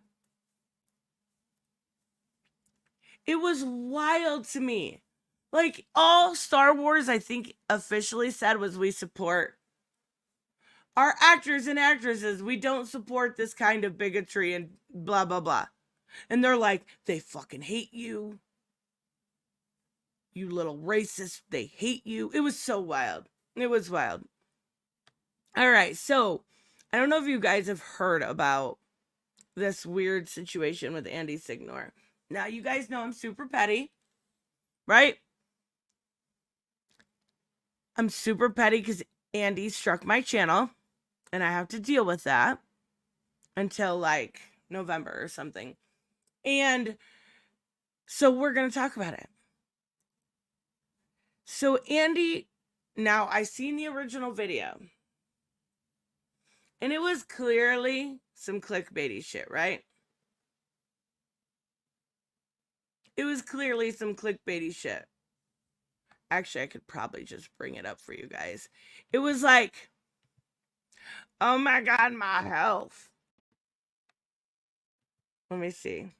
It was wild to me. Like, all Star Wars, I think, officially said was we support our actors and actresses. We don't support this kind of bigotry and blah, blah, blah. And they're like, they fucking hate you. You little racist. They hate you. It was so wild. It was wild. All right, so I don't know if you guys have heard about this weird situation with Andy Signore. Now, you guys know I'm super petty, right? I'm super petty because Andy struck my channel, and I have to deal with that until, like, November or something. And so we're going to talk about it. So Andy, now I seen the original video. And it was clearly some clickbaity shit, right? It was clearly some clickbaity shit. Actually, I could probably just bring it up for you guys. It was like, oh my God, my health. Let me see.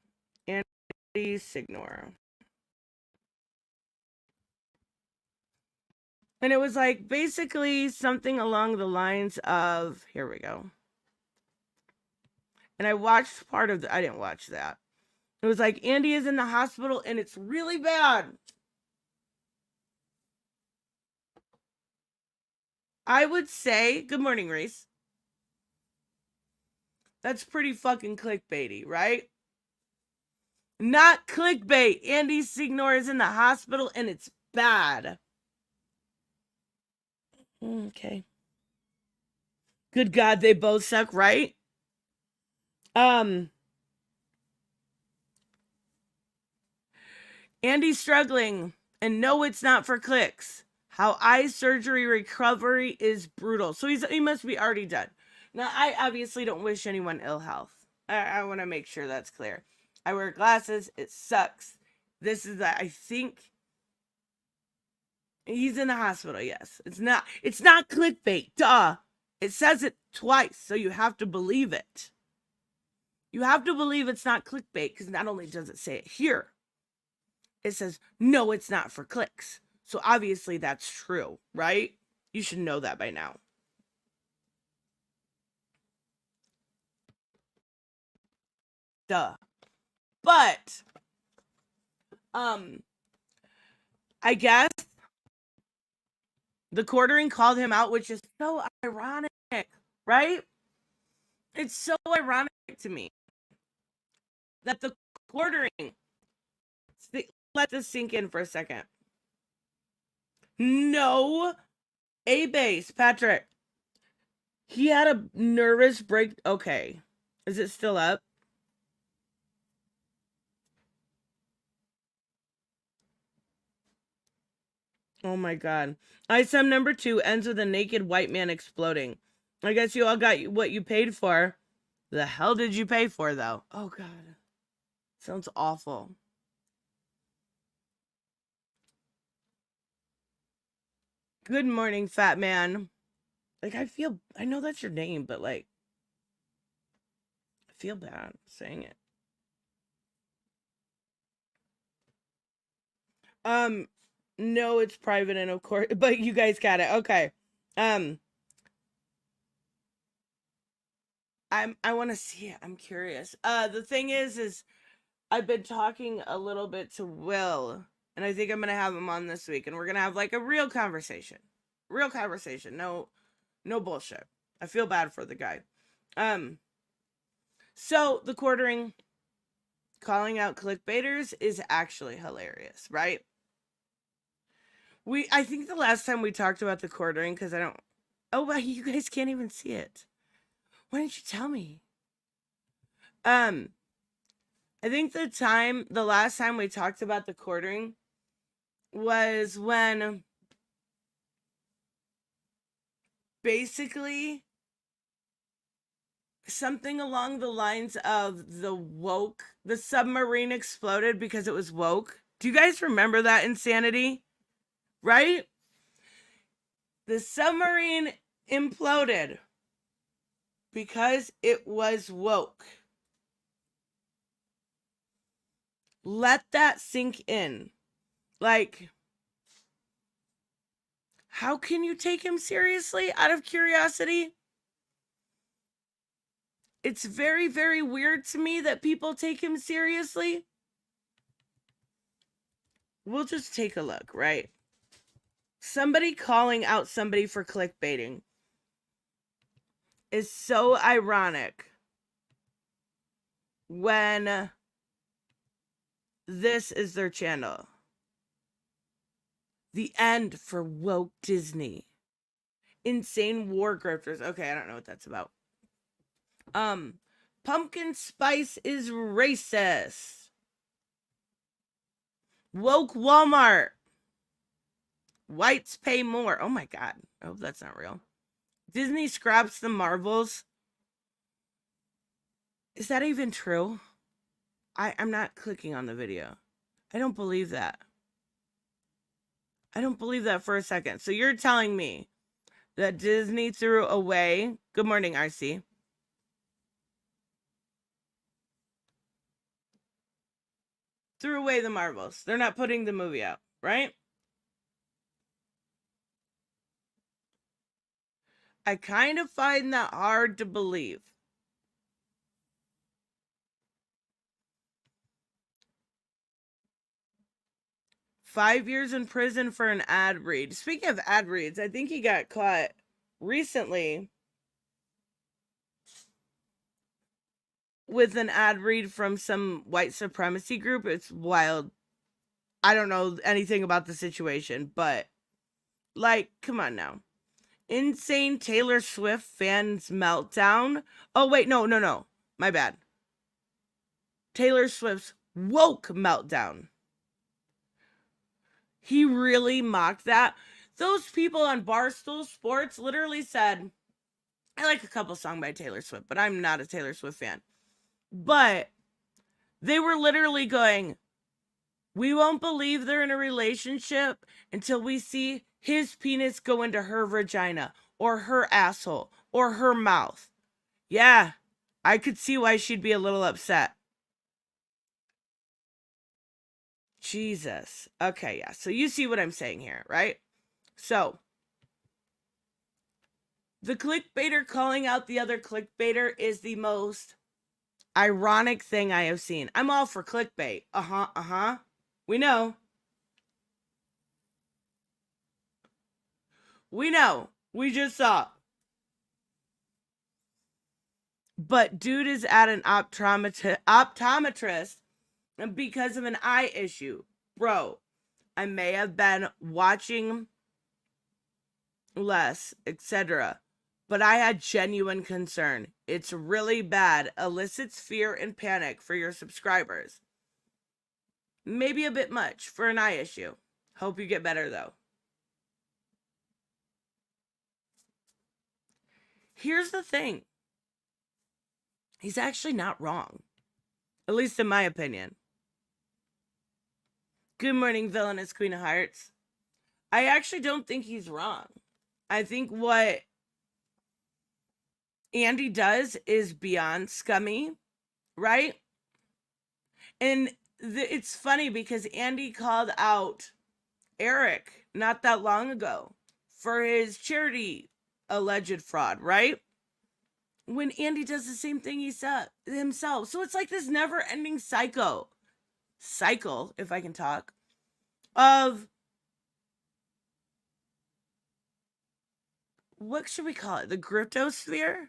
Andy Signore. And it was like basically something along the lines of, here we go. And I watched part of I didn't watch that. It was like, Andy is in the hospital and it's really bad. I would say, good morning, Reese. That's pretty fucking clickbaity, right? Not clickbait. Andy Signore is in the hospital and it's bad. Okay. Good God, they both suck, right? Andy's struggling, and no, it's not for clicks. How eye surgery recovery is brutal. So he must be already done. Now, I obviously don't wish anyone ill health. I want to make sure that's clear. I wear glasses. It sucks. This is that. I think he's in the hospital. Yes, it's not clickbait. Duh. It says it twice, so you have to believe it. You have to believe it's not clickbait because not only does it say it here, it says, no, it's not for clicks. So obviously that's true, right? You should know that by now. Duh. But, I guess the quartering called him out, which is so ironic, right? It's so ironic to me that the quartering, let this sink in for a second. No, A base, Patrick. He had a nervous break. Okay. Is it still up? Oh my God. ISM number 2 ends with a naked white man exploding. I guess you all got what you paid for. The hell did you pay for, though? Oh God. Sounds awful. Good morning, fat man. Like, I know that's your name, but like, I feel bad saying it. No, it's private and of course, but you guys got it. Okay. I want to see it. I'm curious. The thing is I've been talking a little bit to Will, and I think I'm gonna have him on this week, and we're gonna have like a real conversation. Real conversation. No bullshit. I feel bad for the guy. So the quartering calling out clickbaiters is actually hilarious, right? I think the last time we talked about the quartering, because I don't. Oh, well, you guys can't even see it. Why didn't you tell me? I think the last time we talked about the quartering was when basically something along the lines of the submarine exploded because it was woke. Do you guys remember that insanity? Right? The submarine imploded because it was woke. Let that sink in. Like, how can you take him seriously out of curiosity? It's very, very weird to me that people take him seriously. We'll just take a look, right? Somebody calling out somebody for clickbaiting is so ironic when this is their channel. The end for woke Disney. Insane war grifters. Okay, I don't know what that's about. Pumpkin spice is racist. Woke Walmart. Whites pay more. Oh my God. I hope that's not real. Disney scraps the Marvels. Is that even true? I'm not clicking on the video. I don't believe that. I don't believe that for a second. So you're telling me that Disney threw away... Good morning, RC. Threw away the Marvels. They're not putting the movie out, right? I kind of find that hard to believe. $5 years in prison for an ad read. Speaking of ad reads, I think he got caught recently with an ad read from some white supremacy group. It's wild. I don't know anything about the situation, but like, come on now. Insane Taylor Swift fans meltdown. Oh, wait, no. My bad. Taylor Swift's woke meltdown. He really mocked that. Those people on Barstool Sports literally said, I like a couple songs by Taylor Swift, but I'm not a Taylor Swift fan. But they were literally going, we won't believe they're in a relationship until we see his penis go into her vagina or her asshole or her mouth. Yeah, I could see why she'd be a little upset. Jesus. Okay, yeah. So you see what I'm saying here, right? So the clickbaiter calling out the other clickbaiter is the most ironic thing I have seen. I'm all for clickbait. We know. We just saw. But dude is at an optometrist because of an eye issue. Bro, I may have been watching less, etc., but I had genuine concern. It's really bad. Elicits fear and panic for your subscribers. Maybe a bit much for an eye issue. Hope you get better, though. Here's the thing. He's actually not wrong. At least in my opinion. Good morning, villainous Queen of Hearts. I actually don't think he's wrong. I think what Andy does is beyond scummy, right? And it's funny because Andy called out Eric not that long ago for his charity alleged fraud, right? When Andy does the same thing he said himself. So it's like this never-ending cycle, if I can talk, of what should we call it? The griftosphere?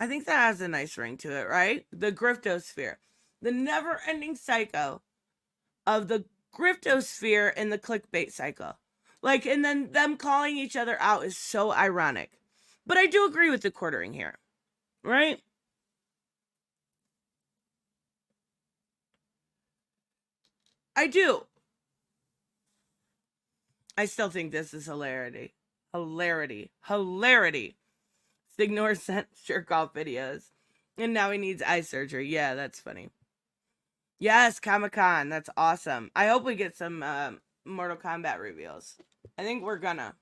I think that has a nice ring to it, right? The griftosphere. The never-ending cycle of the griftosphere and the clickbait cycle. Like, and then them calling each other out is so ironic. But I do agree with the quartering here, right? I do. I still think this is hilarity. Signore sent jerk-off videos. And now he needs eye surgery. Yeah, that's funny. Yes, Comic-Con. That's awesome. I hope we get some Mortal Kombat reveals. I think we're gonna.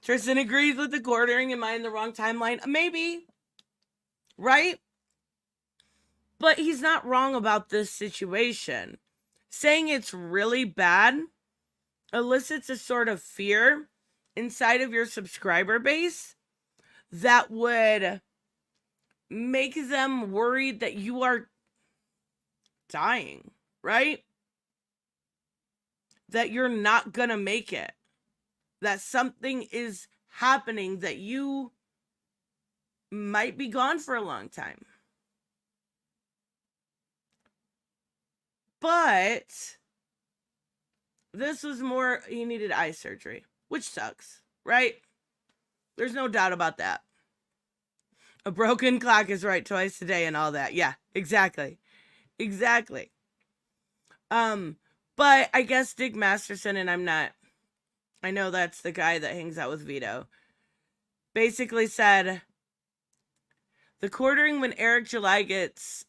Tristan agrees with the quartering. Am I in the wrong timeline? Maybe. Right? But he's not wrong about this situation. Saying it's really bad elicits a sort of fear inside of your subscriber base that would make them worried that you are dying, right? That you're not gonna make it. That something is happening, that you might be gone for a long time. But this was more, he needed eye surgery, which sucks, right? There's no doubt about that. A broken clock is right twice a day and all that. Yeah, exactly. But I guess Dick Masterson, and I'm not I know that's the guy that hangs out with Vito, basically said the quartering when Eric July gets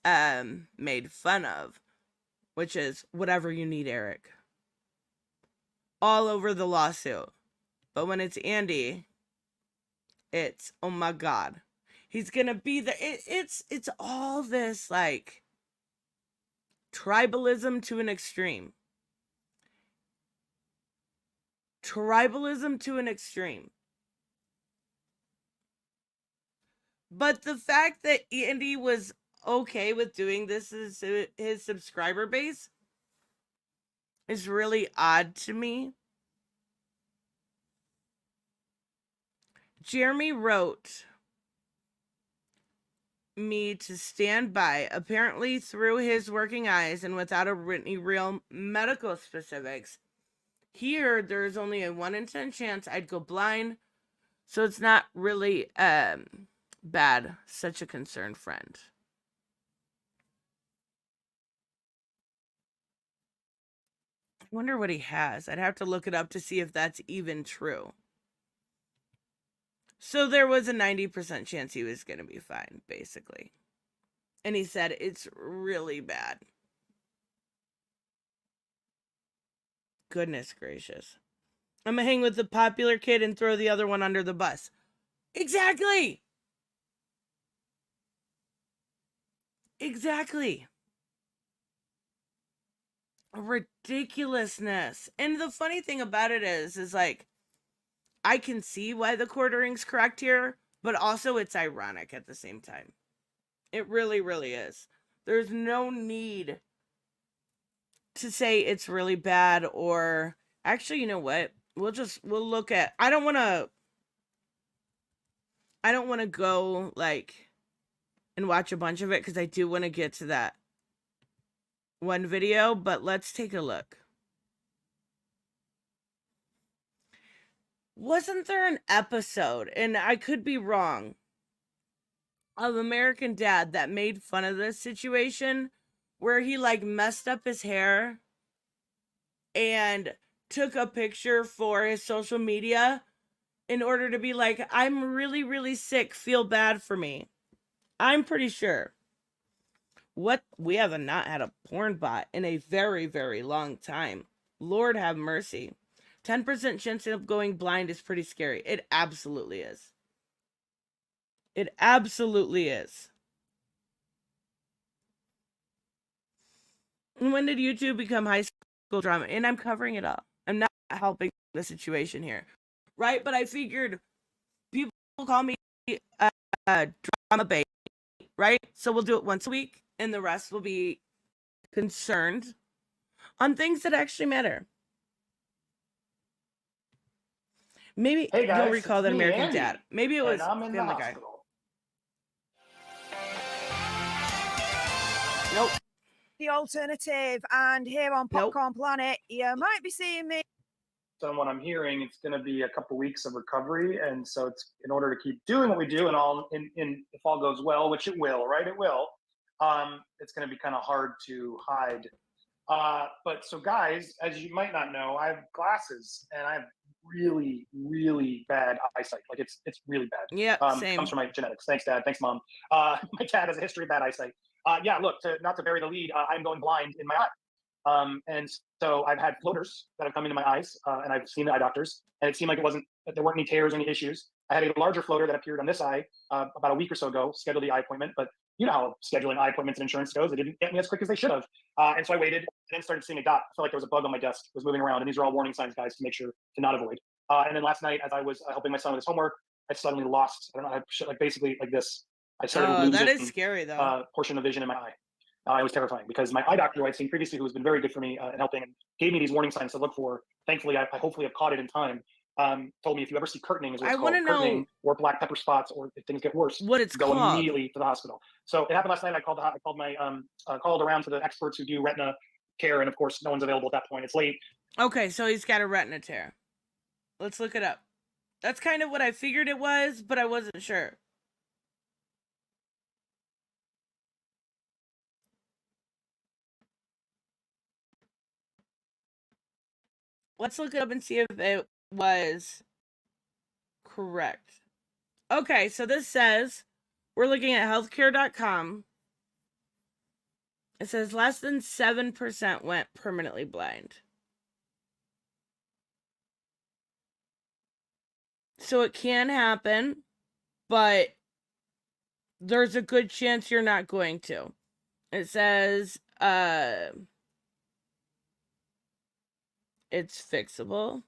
made fun of, which is whatever you need, Eric, all over the lawsuit. But when it's Andy, it's, oh my God, he's gonna be there. It's all this like tribalism to an extreme. Tribalism to an extreme. But the fact that Andy was okay with doing this is his subscriber base is really odd to me. Jeremy wrote me to stand by, apparently through his working eyes and without any real medical specifics. Here, there's only a 1 in 10 chance I'd go blind, so it's not really bad. Such a concerned friend. I wonder what he has. I'd have to look it up to see if that's even true. So there was a 90% chance he was going to be fine, basically. And he said it's really bad. Goodness gracious. I'm going to hang with the popular kid and throw the other one under the bus. Exactly. Exactly. Ridiculousness. And the funny thing about it is like, I can see why the quartering's correct here, but also it's ironic at the same time. It really, really is. There's no need to say it's really bad, or actually, you know what? We'll look at, I don't want to go like and watch a bunch of it because I do want to get to that one video, but let's take a look. Wasn't there an episode, and I could be wrong, of American Dad that made fun of this situation where he like messed up his hair and took a picture for his social media in order to be like, I'm really, really sick, feel bad for me? I'm pretty sure. What? We have not had a porn bot in a very, very long time. Lord have mercy. 10% chance of going blind is pretty scary. It absolutely is. It absolutely is. When did YouTube become high school drama? And I'm covering it up. I'm not helping the situation here. Right? But I figured people call me drama bait. Right? So we'll do it once a week, and the rest will be concerned on things that actually matter. Maybe Hey guys, you'll recall it's that me, American Andy, Dad. Maybe it was and I'm in the Family Guy. hospital. Nope. The alternative, and here on Nope. Popcorn Planet, you might be seeing me. So what I'm hearing, it's going to be a couple weeks of recovery, and so it's in order to keep doing what we do, and all in if all goes well, which it will, right? It will. It's going to be kind of hard to hide. But so guys, as you might not know, I have glasses, and I have really, really bad eyesight. Like it's really bad. Yeah, same. Comes from my genetics. Thanks, Dad. Thanks, Mom. My dad has a history of bad eyesight. Yeah, look, not to bury the lead, I'm going blind in my eye. And so I've had floaters that have come into my eyes, and I've seen the eye doctors, and it seemed like there weren't any tears or any issues. I had a larger floater that appeared on this eye about a week or so ago, scheduled the eye appointment, but you know how scheduling eye appointments and insurance goes. They didn't get me as quick as they should have. And so I waited and then started seeing a dot. I felt like there was a bug on my desk, was moving around. And these are all warning signs, guys, to make sure to not avoid. And then last night, as I was helping my son with his homework, I suddenly lost, I don't know, like basically like this. I started losing that is scary though. Portion of vision in my eye. It was terrifying because my eye doctor, who I'd seen previously, who has been very good for me in helping and gave me these warning signs to look for. Thankfully, I hopefully have caught it in time. Told me if you ever see curtaining, is what it's called, curtaining or black pepper spots, or if things get worse, what it's go called. Immediately to the hospital. So it happened last night. I called around to the experts who do retina care, and of course, no one's available at that point. It's late. Okay, so he's got a retina tear. Let's look it up. That's kind of what I figured it was, but I wasn't sure. Let's look it up and see if it was correct. Okay, so this says, we're looking at healthcare.com. It says less than 7% went permanently blind. So it can happen, but there's a good chance you're not going to. It says it's fixable.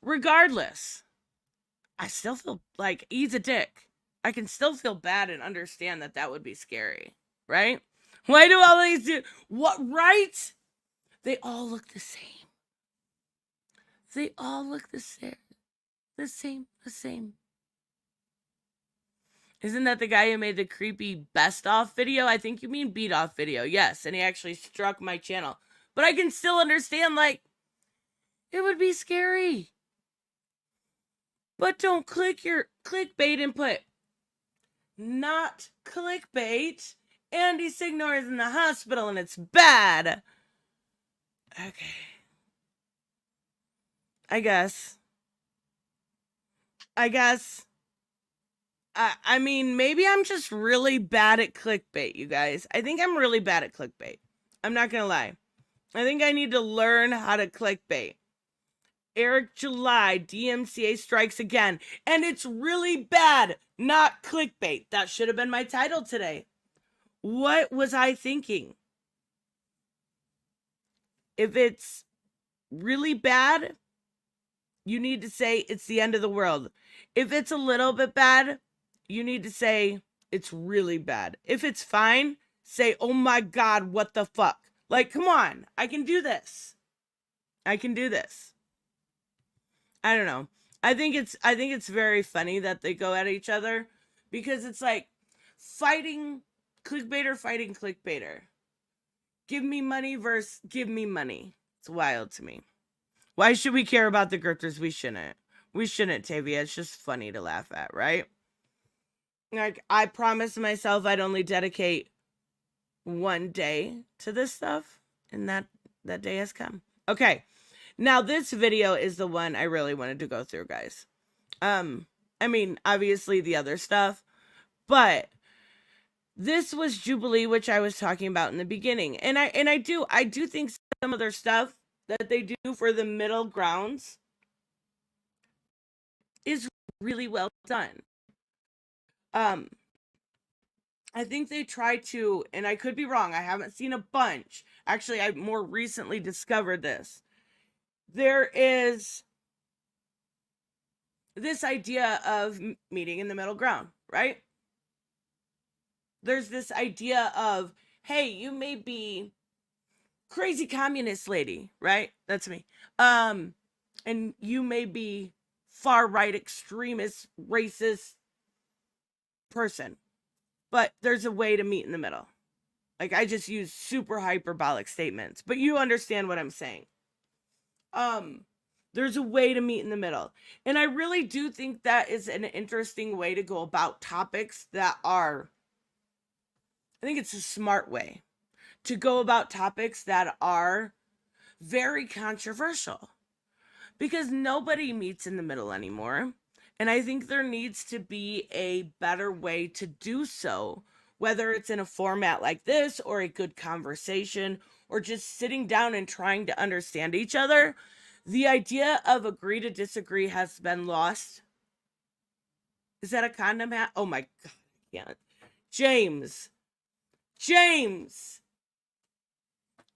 Regardless, I still feel like he's a dick. I can still feel bad and understand that that would be scary, right? Why do all these do what, right? They all look the same. They all look the same. The same. Isn't that the guy who made the creepy best off video? I think you mean beat off video. Yes, and he actually struck my channel. But I can still understand, like, it would be scary. But don't click your clickbait and put not clickbait. Andy Signore is in the hospital and it's bad. Okay. I guess. I mean, maybe I'm just really bad at clickbait, you guys. I think I'm really bad at clickbait. I'm not gonna lie. I think I need to learn how to clickbait. Eric July, DMCA strikes again. And it's really bad, not clickbait. That should have been my title today. What was I thinking? If it's really bad, you need to say it's the end of the world. If it's a little bit bad, you need to say it's really bad. If it's fine, say, oh my God, what the fuck? Like, come on, I can do this. I don't know. I think it's very funny that they go at each other because it's like fighting clickbaiter. Give me money versus give me money. It's wild to me. Why should we care about the grifters? We shouldn't. We shouldn't, Tavia. It's just funny to laugh at, right? Like, I promised myself I'd only dedicate one day to this stuff, and that day has come. Okay, now this video is the one I really wanted to go through, guys. I mean, obviously the other stuff, but this was Jubilee, which I was talking about in the beginning, and I do think some of their stuff that they do for the middle grounds is really well done. I think they try to, and I could be wrong, I haven't seen a bunch. Actually, I more recently discovered this. There is this idea of meeting in the middle ground, right? There's this idea of, hey, you may be crazy communist lady, right? That's me. And you may be far right extremist, racist person, but there's a way to meet in the middle. Like, I just use super hyperbolic statements, but you understand what I'm saying. There's a way to meet in the middle. And I really do think that is an interesting way to go about topics that are, I think it's a smart way to go about topics that are very controversial, because nobody meets in the middle anymore. And I think there needs to be a better way to do so, whether it's in a format like this or a good conversation or just sitting down and trying to understand each other. The idea of agree to disagree has been lost. Is that a condom hat? Oh my God, I can't. James.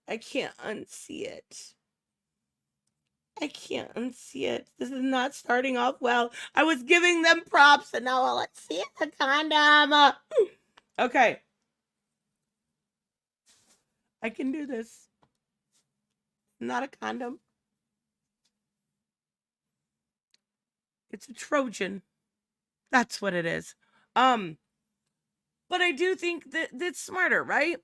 I can't unsee it. This is not starting off well. I was giving them props and now all I see is a condom. Okay. I can do this. Not a condom. It's a Trojan. That's what it is. But I do think that that's smarter, right?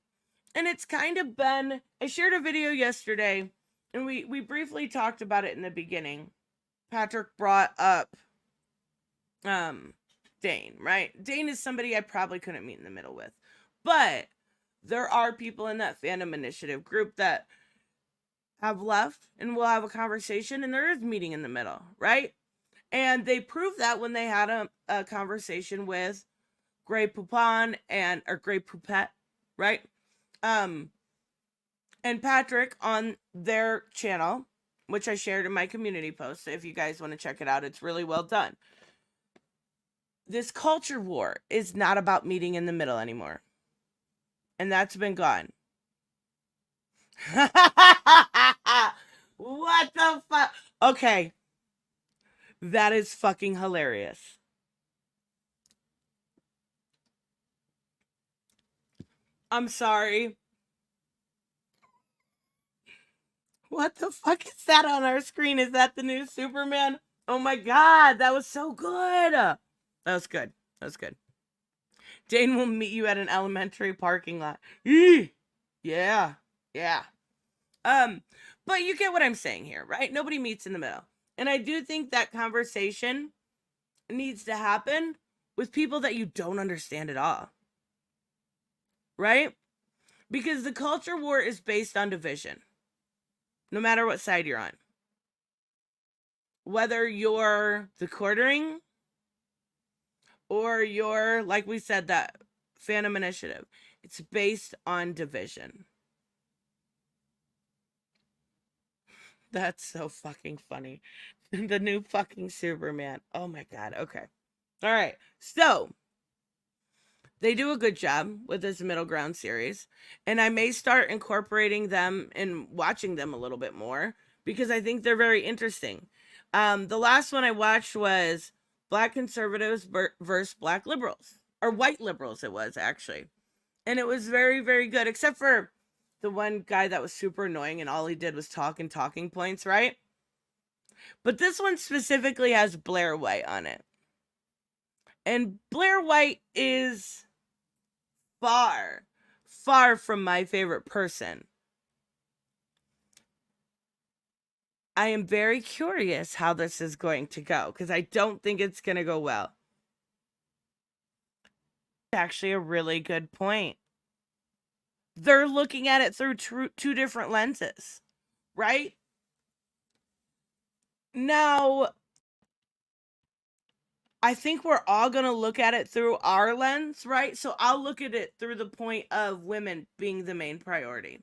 And it's kind of been, I shared a video yesterday and we briefly talked about it in the beginning. Patrick brought up Dane, right? Dane is somebody I probably couldn't meet in the middle with. But there are people in that fandom initiative group that have left and we'll have a conversation, and there is meeting in the middle, right? And they proved that when they had a conversation with Grey Poupon or Grey Poupette, right? And Patrick on their channel, which I shared in my community post. So if you guys want to check it out, it's really well done. This culture war is not about meeting in the middle anymore. And that's been gone. What the fuck? Okay. That is fucking hilarious. I'm sorry. What the fuck is that on our screen? Is that the new Superman? Oh my god, that was so good. That was good. That was good. Jane will meet you at an elementary parking lot. Eee! Yeah. Yeah. But you get what I'm saying here, right? Nobody meets in the middle. And I do think that conversation needs to happen with people that you don't understand at all. Right? Because the culture war is based on division. No matter what side you're on. Whether you're the quartering or you're, like we said, that Phantom Initiative. It's based on division. That's so fucking funny. The new fucking Superman. Oh my god. Okay. All right. So, they do a good job with this Middle Ground series. And I may start incorporating them and watching them a little bit more. Because I think they're very interesting. The last one I watched was Black Conservatives versus Black Liberals. Or White Liberals it was, actually. And it was very, very good. Except for the one guy that was super annoying and all he did was talk and talking points, right? But this one specifically has Blaire White on it. And Blaire White is far, far from my favorite person. I am very curious how this is going to go, because I don't think it's going to go well. Actually, a really good point. They're looking at it through two different lenses, right? Now, I think we're all going to look at it through our lens, right? So I'll look at it through the point of women being the main priority.